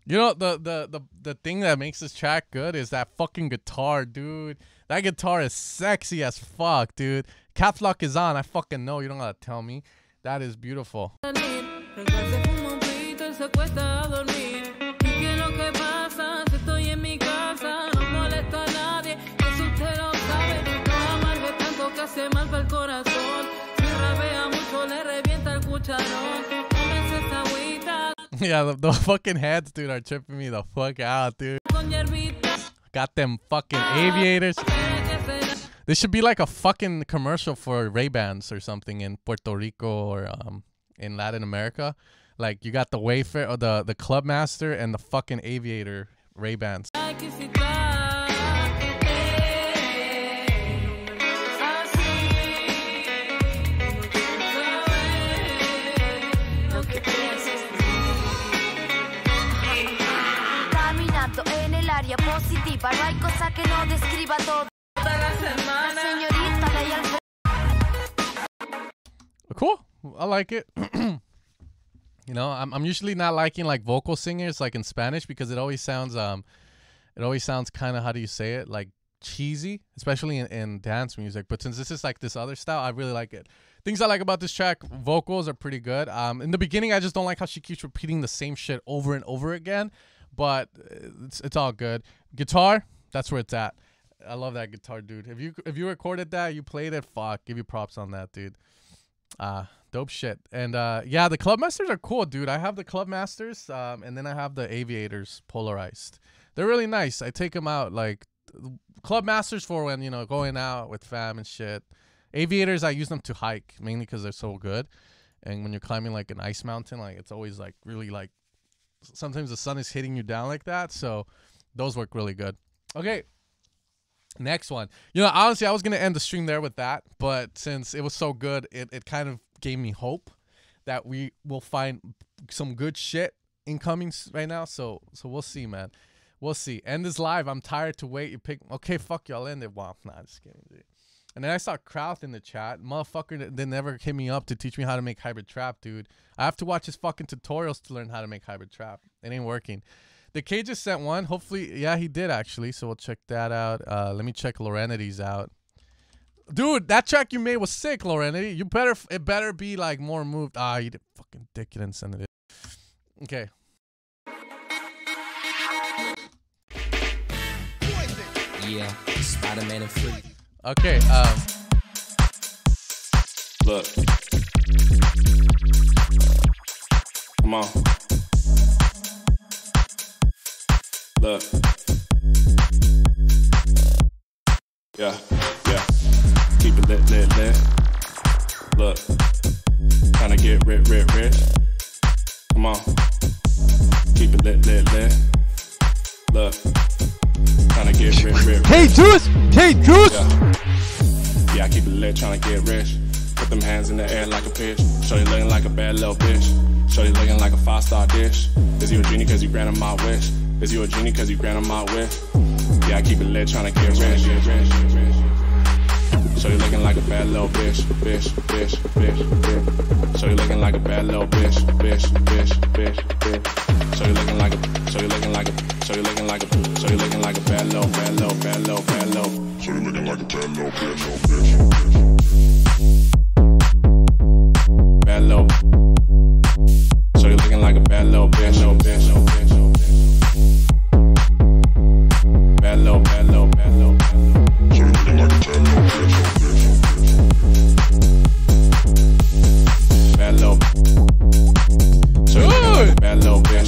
You know, the thing that makes this track good is that fucking guitar, dude. That guitar is sexy as fuck, dude. Caps lock is on. I fucking know. You don't gotta tell me. That is beautiful. Yeah, the fucking heads, dude, are tripping me the fuck out, dude. Got them fucking aviators. This should be like a fucking commercial for Ray-Bans or something in Puerto Rico or in Latin America. Like, you got the Wayfair or the Clubmaster and the fucking aviator Ray-Bans. Positiva, no hay cosa que no describa todo. La señorita de ahí al Cool. I like it. You know, I'm usually not liking like vocal singers like in Spanish because it always sounds kind of, how do you say it, like cheesy, especially in dance music. But since this is like this other style, I really like it. Things I like about this track, vocals are pretty good. In the beginning, I just don't like how she keeps repeating the same shit over and over again. But it's all good. Guitar, that's where it's at. I love that guitar, dude. If you recorded that, you played it, fuck, give you props on that, dude. Dope shit. And yeah, the Clubmasters are cool, dude. I have the Clubmasters, and then I have the Aviators polarized. They're really nice. I take them out, like Clubmasters for when, you know, going out with fam and shit. Aviators, I use them to hike mainly because they're so good. And when you're climbing like an ice mountain, like it's always like really like. Sometimes the sun is hitting you down like that, so Those work really good. Okay. Next one. You know, honestly, I was going to end the stream there with that, but since it was so good, it kind of gave me hope that we will find some good shit incoming right now. So we'll see, man. We'll see. End this live. I'm tired to wait. You pick. Okay, fuck y'all. End it. Wow. Nah, just kidding, dude. And then I saw Krauth in the chat. Motherfucker, they never hit me up to teach me how to make hybrid trap, dude. I have to watch his fucking tutorials to learn how to make hybrid trap. It ain't working. The K just sent one. Hopefully, yeah, he did actually. So we'll check that out. Let me check Lorenity's out. Dude, that track you made was sick, Lorenity. It better be like more moved. Ah, you did fucking dick. You didn't send it in. Okay. Yeah, Spider-Man and Free. Okay, Look. Come on. Look. Yeah. Keep it lit. Look. Tryna get rich. Come on. Keep it lit. Look. Tryna get rich. Hey, Juice! Yeah, I keep it lit, tryna get rich. Put them hands in the air like a pitch. Shorty looking like a bad little bitch. Shorty looking like a 5-star dish. Is you a genie cause you granted my wish? Is you a genie cause you granted my wish? Yeah, I keep it lit, tryna get rich. Shorty looking like a bad little bitch. Shorty looking like a bad little bitch. Shorty looking like a bad little. Shorty looking like a bad little. Shorty looking like a bad little bitch. Bad little. Shorty looking like a bad little bitch. Bad little. Shorty looking like a bad little bitch. Bad little. Shorty looking like a bad little bitch.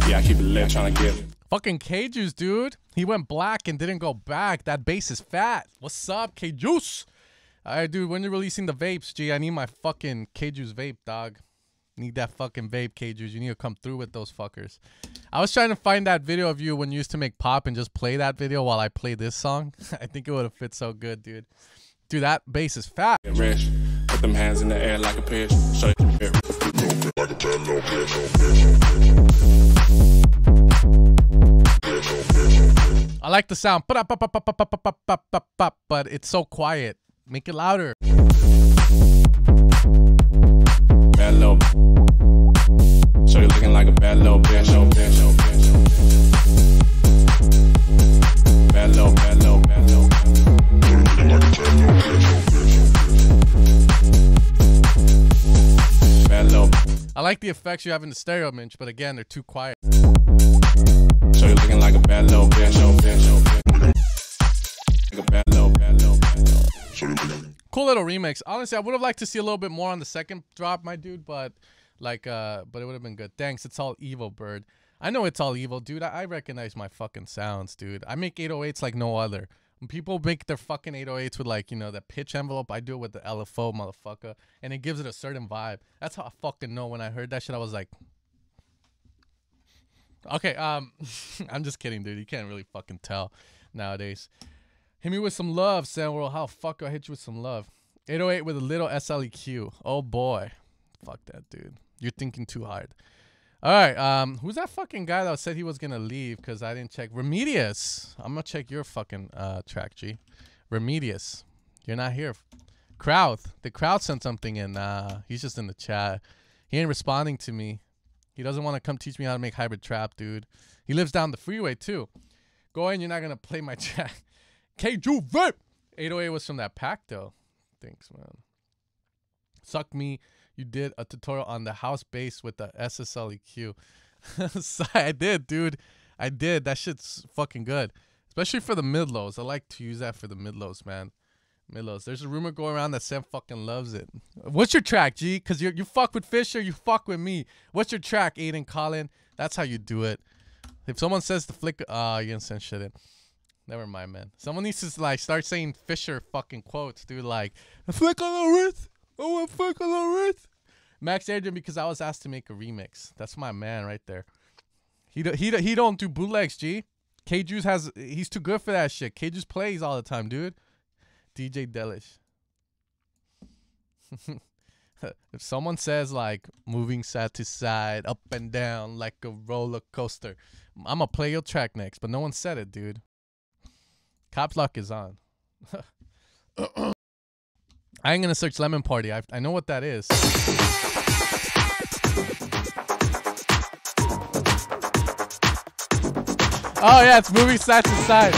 Yeah, I keep it lit, trying to get. Fucking K-Juice, dude. He went black and didn't go back. That bass is fat. What's up, K-Juice? Alright, dude, when you're releasing the vapes, G, I need my fucking K-Juice vape, dog. Need that fucking vape, K-Juice. You need to come through with those fuckers. I was trying to find that video of you when you used to make pop and just play that video while I play this song. I think it would have fit so good, dude. Dude, that bass is fat. Get rich. Put them hands in the air like a pitch. Show you like a bad little bitch. I like the sound, but it's so quiet. Make it louder. Bad little. So you're looking like a bad little bitch. Bad little. Bad little. I like the effects you have in the stereo, Minch, but again, they're too quiet. So you're looking like a bad little bitch. Like a bad little. Cool little remix. Honestly, I would have liked to see a little bit more on the second drop, my dude, but like, but it would have been good. Thanks. It's all evil, bird. I know it's all evil, dude. I recognize my fucking sounds, dude. I make 808s like no other. When people make their fucking 808s with, like, you know, the pitch envelope, I do it with the LFO, motherfucker, and it gives it a certain vibe. That's how I fucking know. When I heard that shit, I was like, okay, I'm just kidding, dude. You can't really fucking tell nowadays. Hit me with some love, Sandworld. How the fuck do I hit you with some love? 808 with a little SLEQ. Oh boy. Fuck that, dude. You're thinking too hard. Alright, who's that fucking guy that said he was gonna leave because I didn't check? Remedius. I'm gonna check your fucking track, G. Remedius. You're not here. Krauth. The crowd sent something in. He's just in the chat. He ain't responding to me. He doesn't want to come teach me how to make hybrid trap, dude. He lives down the freeway too. Go in, you're not gonna play my track. K-Ju Vape! 808 was from that pack, though. Thanks, man. Suck me. You did a tutorial on the house bass with the SSLEQ. I did, dude. I did. That shit's fucking good. Especially for the mid-lows. I like to use that for the mid-lows, man. Mid-lows. There's a rumor going around that Sam fucking loves it. What's your track, G? Because you fuck with Fisher, you fuck with me. What's your track, Aiden Colin? That's how you do it. If someone says the flick... you didn't send shit in. Never mind, man. Someone needs to like start saying Fisher fucking quotes, dude. Like, a flick on the wrist, I want to fuck on Earth. Max Adrian, because I was asked to make a remix. That's my man right there. He don't do bootlegs, G. K-Juice he's too good for that shit. K-Juice plays all the time, dude. DJ Delish. If someone says like moving side to side, up and down like a roller coaster, I'm gonna play your track next, but no one said it, dude. Cops Lock is on. I ain't gonna search Lemon Party. I know what that is. Oh yeah, it's moving side to side.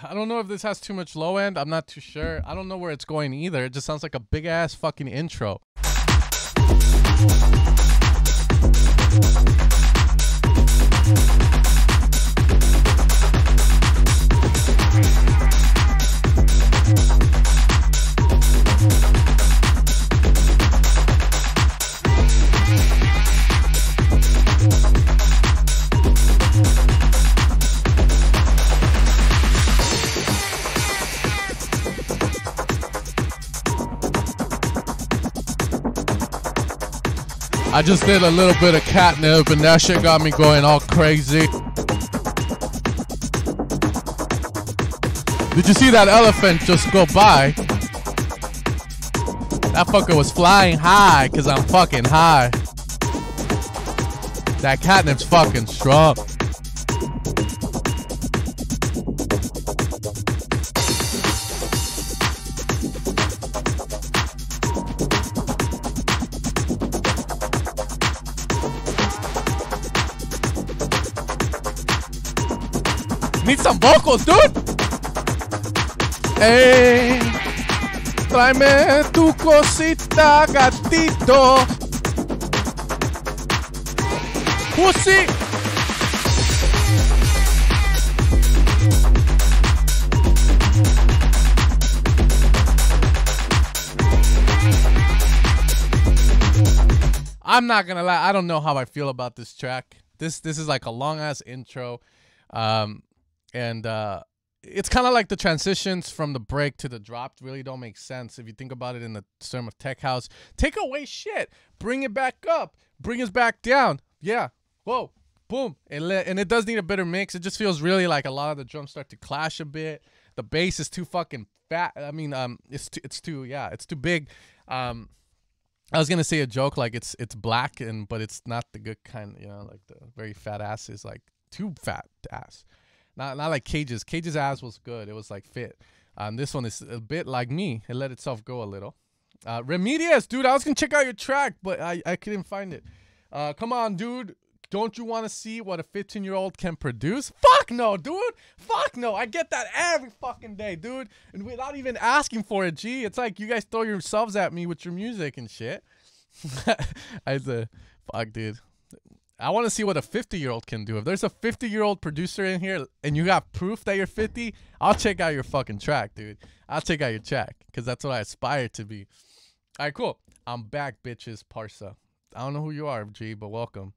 I don't know if this has too much low end. I'm not too sure. I don't know where it's going either. It just sounds like a big ass fucking intro. I just did a little bit of catnip and that shit got me going all crazy. Did you see that elephant just go by? That fucker was flying high because I'm fucking high. That catnip's fucking strong. Need some vocals, dude. Hey, tráeme tu cosita, gatito. Pussy. I'm not gonna lie. I don't know how I feel about this track. This is like a long ass intro. And it's kind of like the transitions from the break to the drop really don't make sense if you think about it in the term of tech house. Take away shit, bring it back up, bring us back down. Yeah, whoa, boom, and it does need a better mix. It just feels really like a lot of the drums start to clash a bit. The bass is too fucking fat. I mean, it's too big. I was gonna say a joke like it's black but it's not the good kind. You know, like the very fat ass is like too fat ass. Not like Cage's. Cage's ass was good. It was like fit. This one is a bit like me. It let itself go a little. Remedios, dude. I was going to check out your track, but I couldn't find it. Come on, dude. Don't you want to see what a 15-year-old can produce? Fuck no, dude. Fuck no. I get that every fucking day, dude. And without even asking for it, G. It's like you guys throw yourselves at me with your music and shit. I said, fuck, dude. I want to see what a 50-year-old can do. If there's a 50-year-old producer in here and you got proof that you're 50, I'll check out your fucking track, dude. I'll check out your track because that's what I aspire to be. All right, cool. I'm back, bitches. Parsa. I don't know who you are, G, but welcome.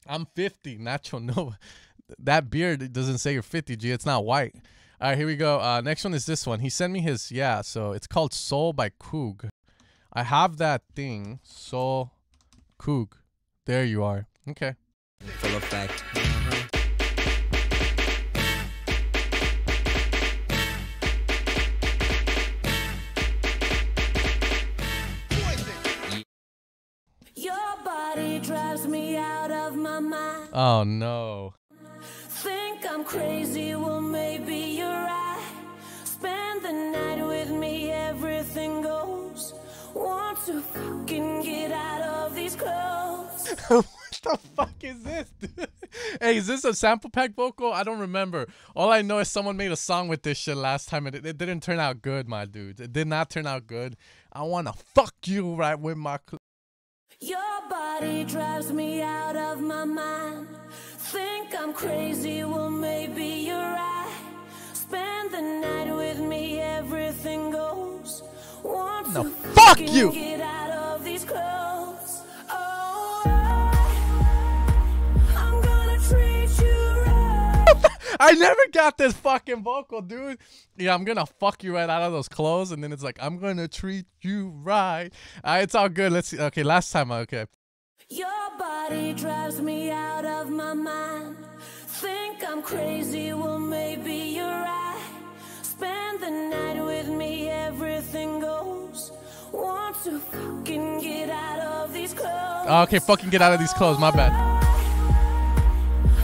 I'm 50. Nacho, no. That beard doesn't say you're 50, G. It's not white. All right, here we go. Next one is this one. He sent me his, so it's called Soul by Coog. I have that thing, Soul Coog. There you are. Okay. Full effect. Your body drives me out of my mind. Oh no. Think I'm crazy, well maybe you're right. Spend the night with me, everything goes What the fuck is this, dude? Hey, is this a sample pack vocal? I don't remember. All I know is someone made a song with this shit last time, and it didn't turn out good, my dude. It did not turn out good. I wanna fuck you right with my... Your body drives me out of my mind. Think I'm crazy, well maybe you're right. Spend the night with me, everything goes. Want no, to fuck you! Get out of these clothes. Oh, I'm gonna treat you right. I never got this fucking vocal, dude. Yeah, I'm gonna fuck you right out of those clothes, and then it's like, I'm gonna treat you right. It's all good. Let's see. Okay, last time. Okay. Your body drives me out of my mind. Think I'm crazy, well maybe you're right. Spend the night with me, everything goes. Want to fucking get out of these clothes. Okay, fucking get out of these clothes. My bad.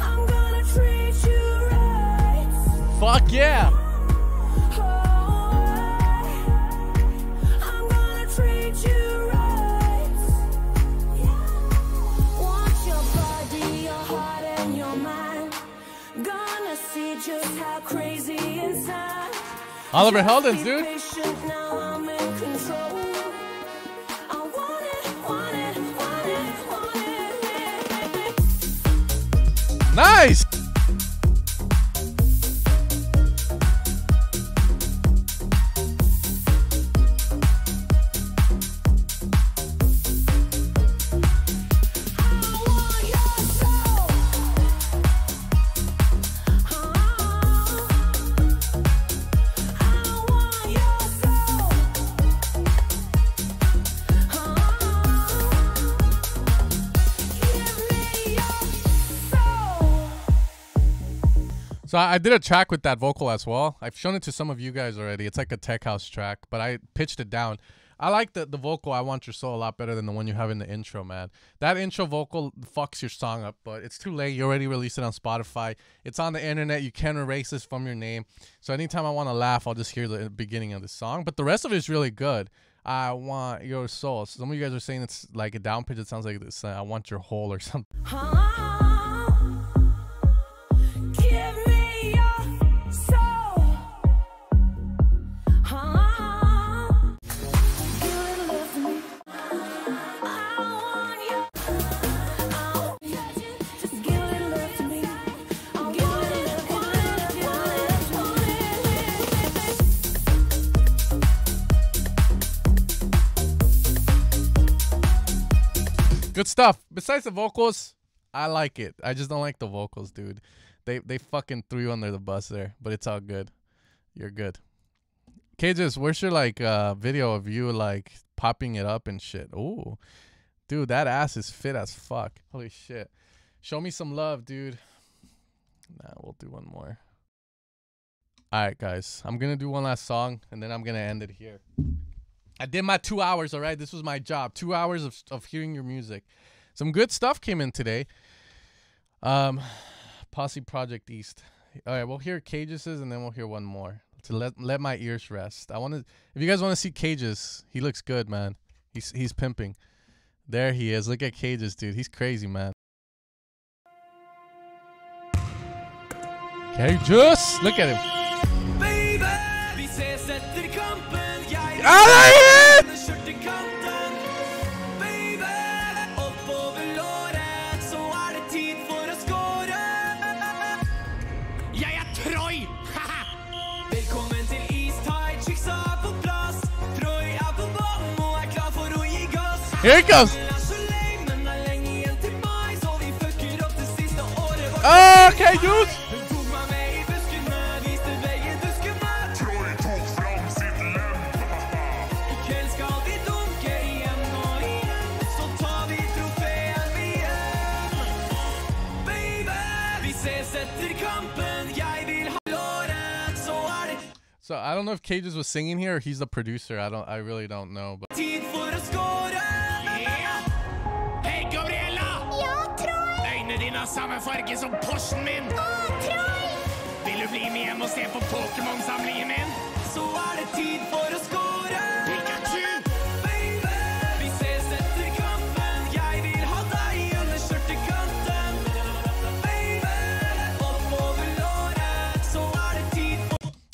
I'm gonna treat you right. Fuck yeah. I'm gonna treat you right. Want your body, your heart, and your mind. Gonna see just how crazy inside. Oliver Heldens, dude. Now I'm in control. I want it, want it, want it, want it. Nice. So I did a track with that vocal as well. I've shown it to some of you guys already. It's like a tech house track, but I pitched it down. I like the vocal I Want Your Soul a lot better than the one you have in the intro, man. That intro vocal fucks your song up, but it's too late. You already released it on Spotify. It's on the internet. You can't erase this from your name. So anytime I want to laugh, I'll just hear the beginning of the song. But the rest of it is really good. I Want Your Soul. Some of you guys are saying it's like a down pitch. It sounds like this. I Want Your Whole or something. Give me your soul. Good stuff. Besides the vocals, I like it. I just don't like the vocals, dude. They fucking threw you under the bus there, but it's all good. You're good. Cages, where's your like video of you like popping it up and shit? Ooh, dude, that ass is fit as fuck. Holy shit. Show me some love, dude. Nah, we'll do one more. All right, guys. I'm gonna do one last song, and then I'm gonna end it here. I did my 2 hours, all right? This was my job. 2 hours of hearing your music. Some good stuff came in today. Posse Project East. All right, we'll hear Cages' and then we'll hear one more to let my ears rest. If you guys want to see Cages, he looks good, man. He's pimping. There he is. Look at Cages, dude. He's crazy, man. Cages, look at him. Here it goes. Okay, dude. So I don't know if Cages was singing here or he's the producer. I really don't know. But Hei, Gabriella! Ja, Troy! Øynene dine har samme farge som Porschen min. Troy! Vil du bli med hjem og se på Pokémon-samlingen min? Så det tid for å score. Pikachu! Baby, vi ses etter kampen. Jeg vil ha deg under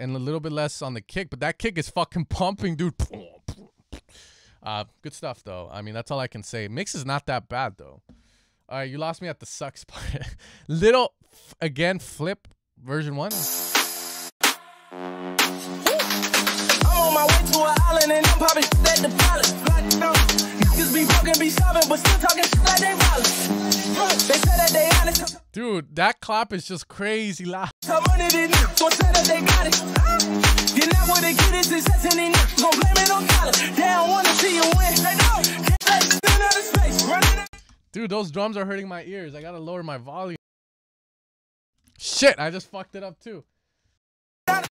and a little bit less on the kick, but that kick is fucking pumping, dude. Good stuff, though. I mean, that's all I can say. Mix is not that bad, though. All right, you lost me at the sucks part. Little, again, flip version 1. I'm on my way to an island and I'm popping at the pilot. Niggas be broken, be sobbing, but still talking like they violent. They say that they honest. Dude, that clap is just crazy loud. Some money they need, gon' say that they got it. You're not what they get is success and they gon' blame it on collar. They don't wanna see you win. They know. Can't let it in outer space. Running. Dude, those drums are hurting my ears. I gotta lower my volume. Shit, I just fucked it up too. Better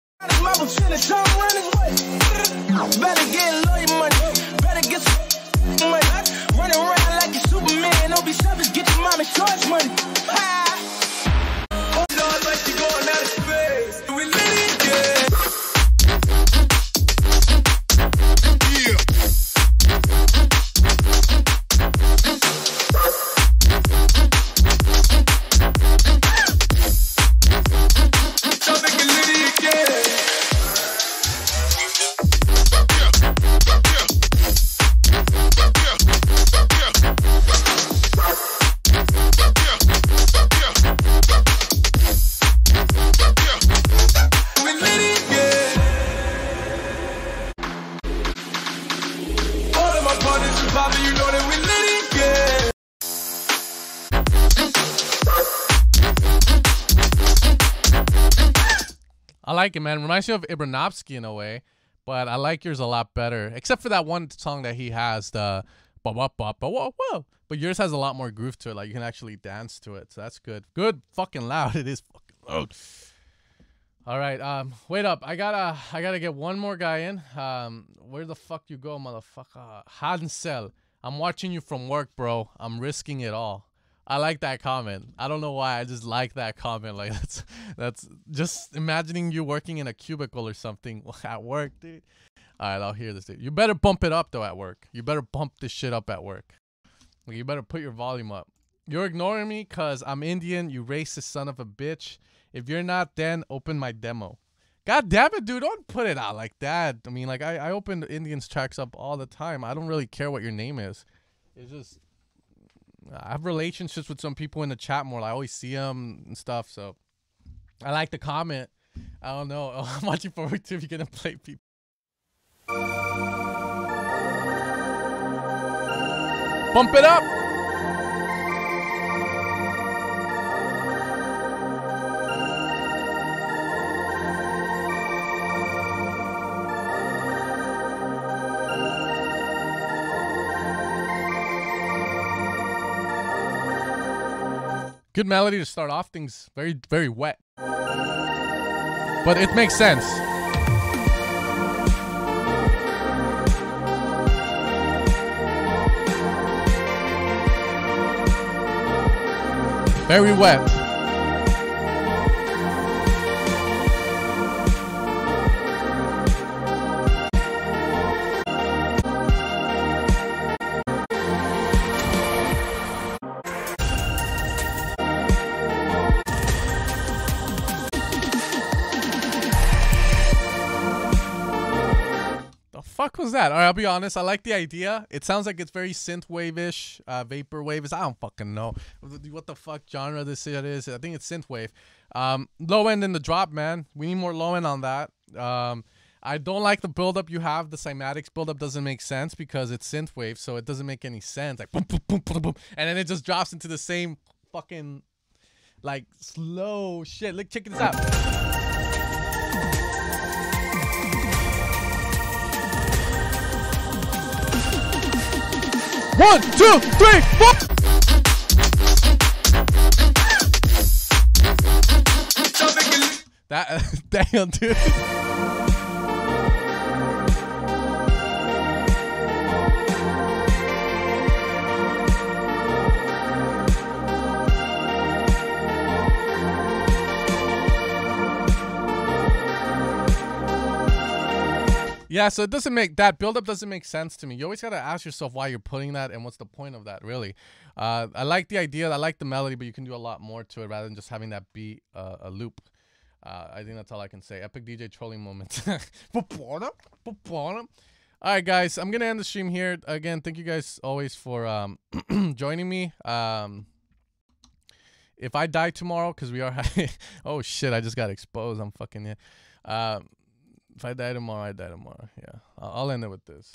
get lawyer money. Better get some money. Running around like a Superman. Don't be selfish. Get your mama charge money. Oh Lord, like you going out of space. We lit it, yeah. I like it, man. Reminds me of Ibranovsky in a way, but I like yours a lot better. Except for that one song that he has, the whoa. But yours has a lot more groove to it. Like you can actually dance to it, so that's good. Good, fucking loud. It is fucking loud. All right, wait up. I gotta get one more guy in. Where the fuck you go, motherfucker? Hansel, I'm watching you from work, bro. I'm risking it all. I like that comment. I don't know why. I just like that comment. Like that's just imagining you working in a cubicle or something at work, dude. All right, I'll hear this, dude. You better bump it up though at work. You better bump this shit up at work. Like, you better put your volume up. You're ignoring me cause I'm Indian. You racist son of a bitch. If you're not, then open my demo. God damn it, dude. Don't put it out like that. I mean, like I open Indians tracks up all the time. I don't really care what your name is. It's just. I have relationships with some people in the chat more. I always see them and stuff, so I like the comment. I don't know. I'm watching forward to if you're gonna play people. Bump it up. Good melody to start off things. Very, very wet. But it makes sense. Very wet. Fuck was that? All right, I'll be honest. I like the idea. It sounds like it's very synthwave-ish, vaporwave. I don't fucking know what the fuck genre this shit is. I think it's synthwave. Low end in the drop, man. We need more low end on that. I don't like the buildup you have. The cymatics buildup doesn't make sense because it's synthwave, so it doesn't make any sense. Like boom, boom, boom, boom, boom, and then it just drops into the same fucking like slow shit. Look, check this out. 1, 2, 3, 4. That damn, dude. Yeah, so it doesn't make that buildup doesn't make sense to me. You always gotta ask yourself why you're putting that and what's the point of that, really. I like the idea, I like the melody, but you can do a lot more to it rather than just having that beat a loop. I think that's all I can say. Epic DJ trolling moment. All right, guys, I'm gonna end the stream here. Again, thank you guys always for joining me. If I die tomorrow, because we are oh shit, I just got exposed. I'm fucking if I die tomorrow, I die tomorrow. Yeah, I'll end it with this.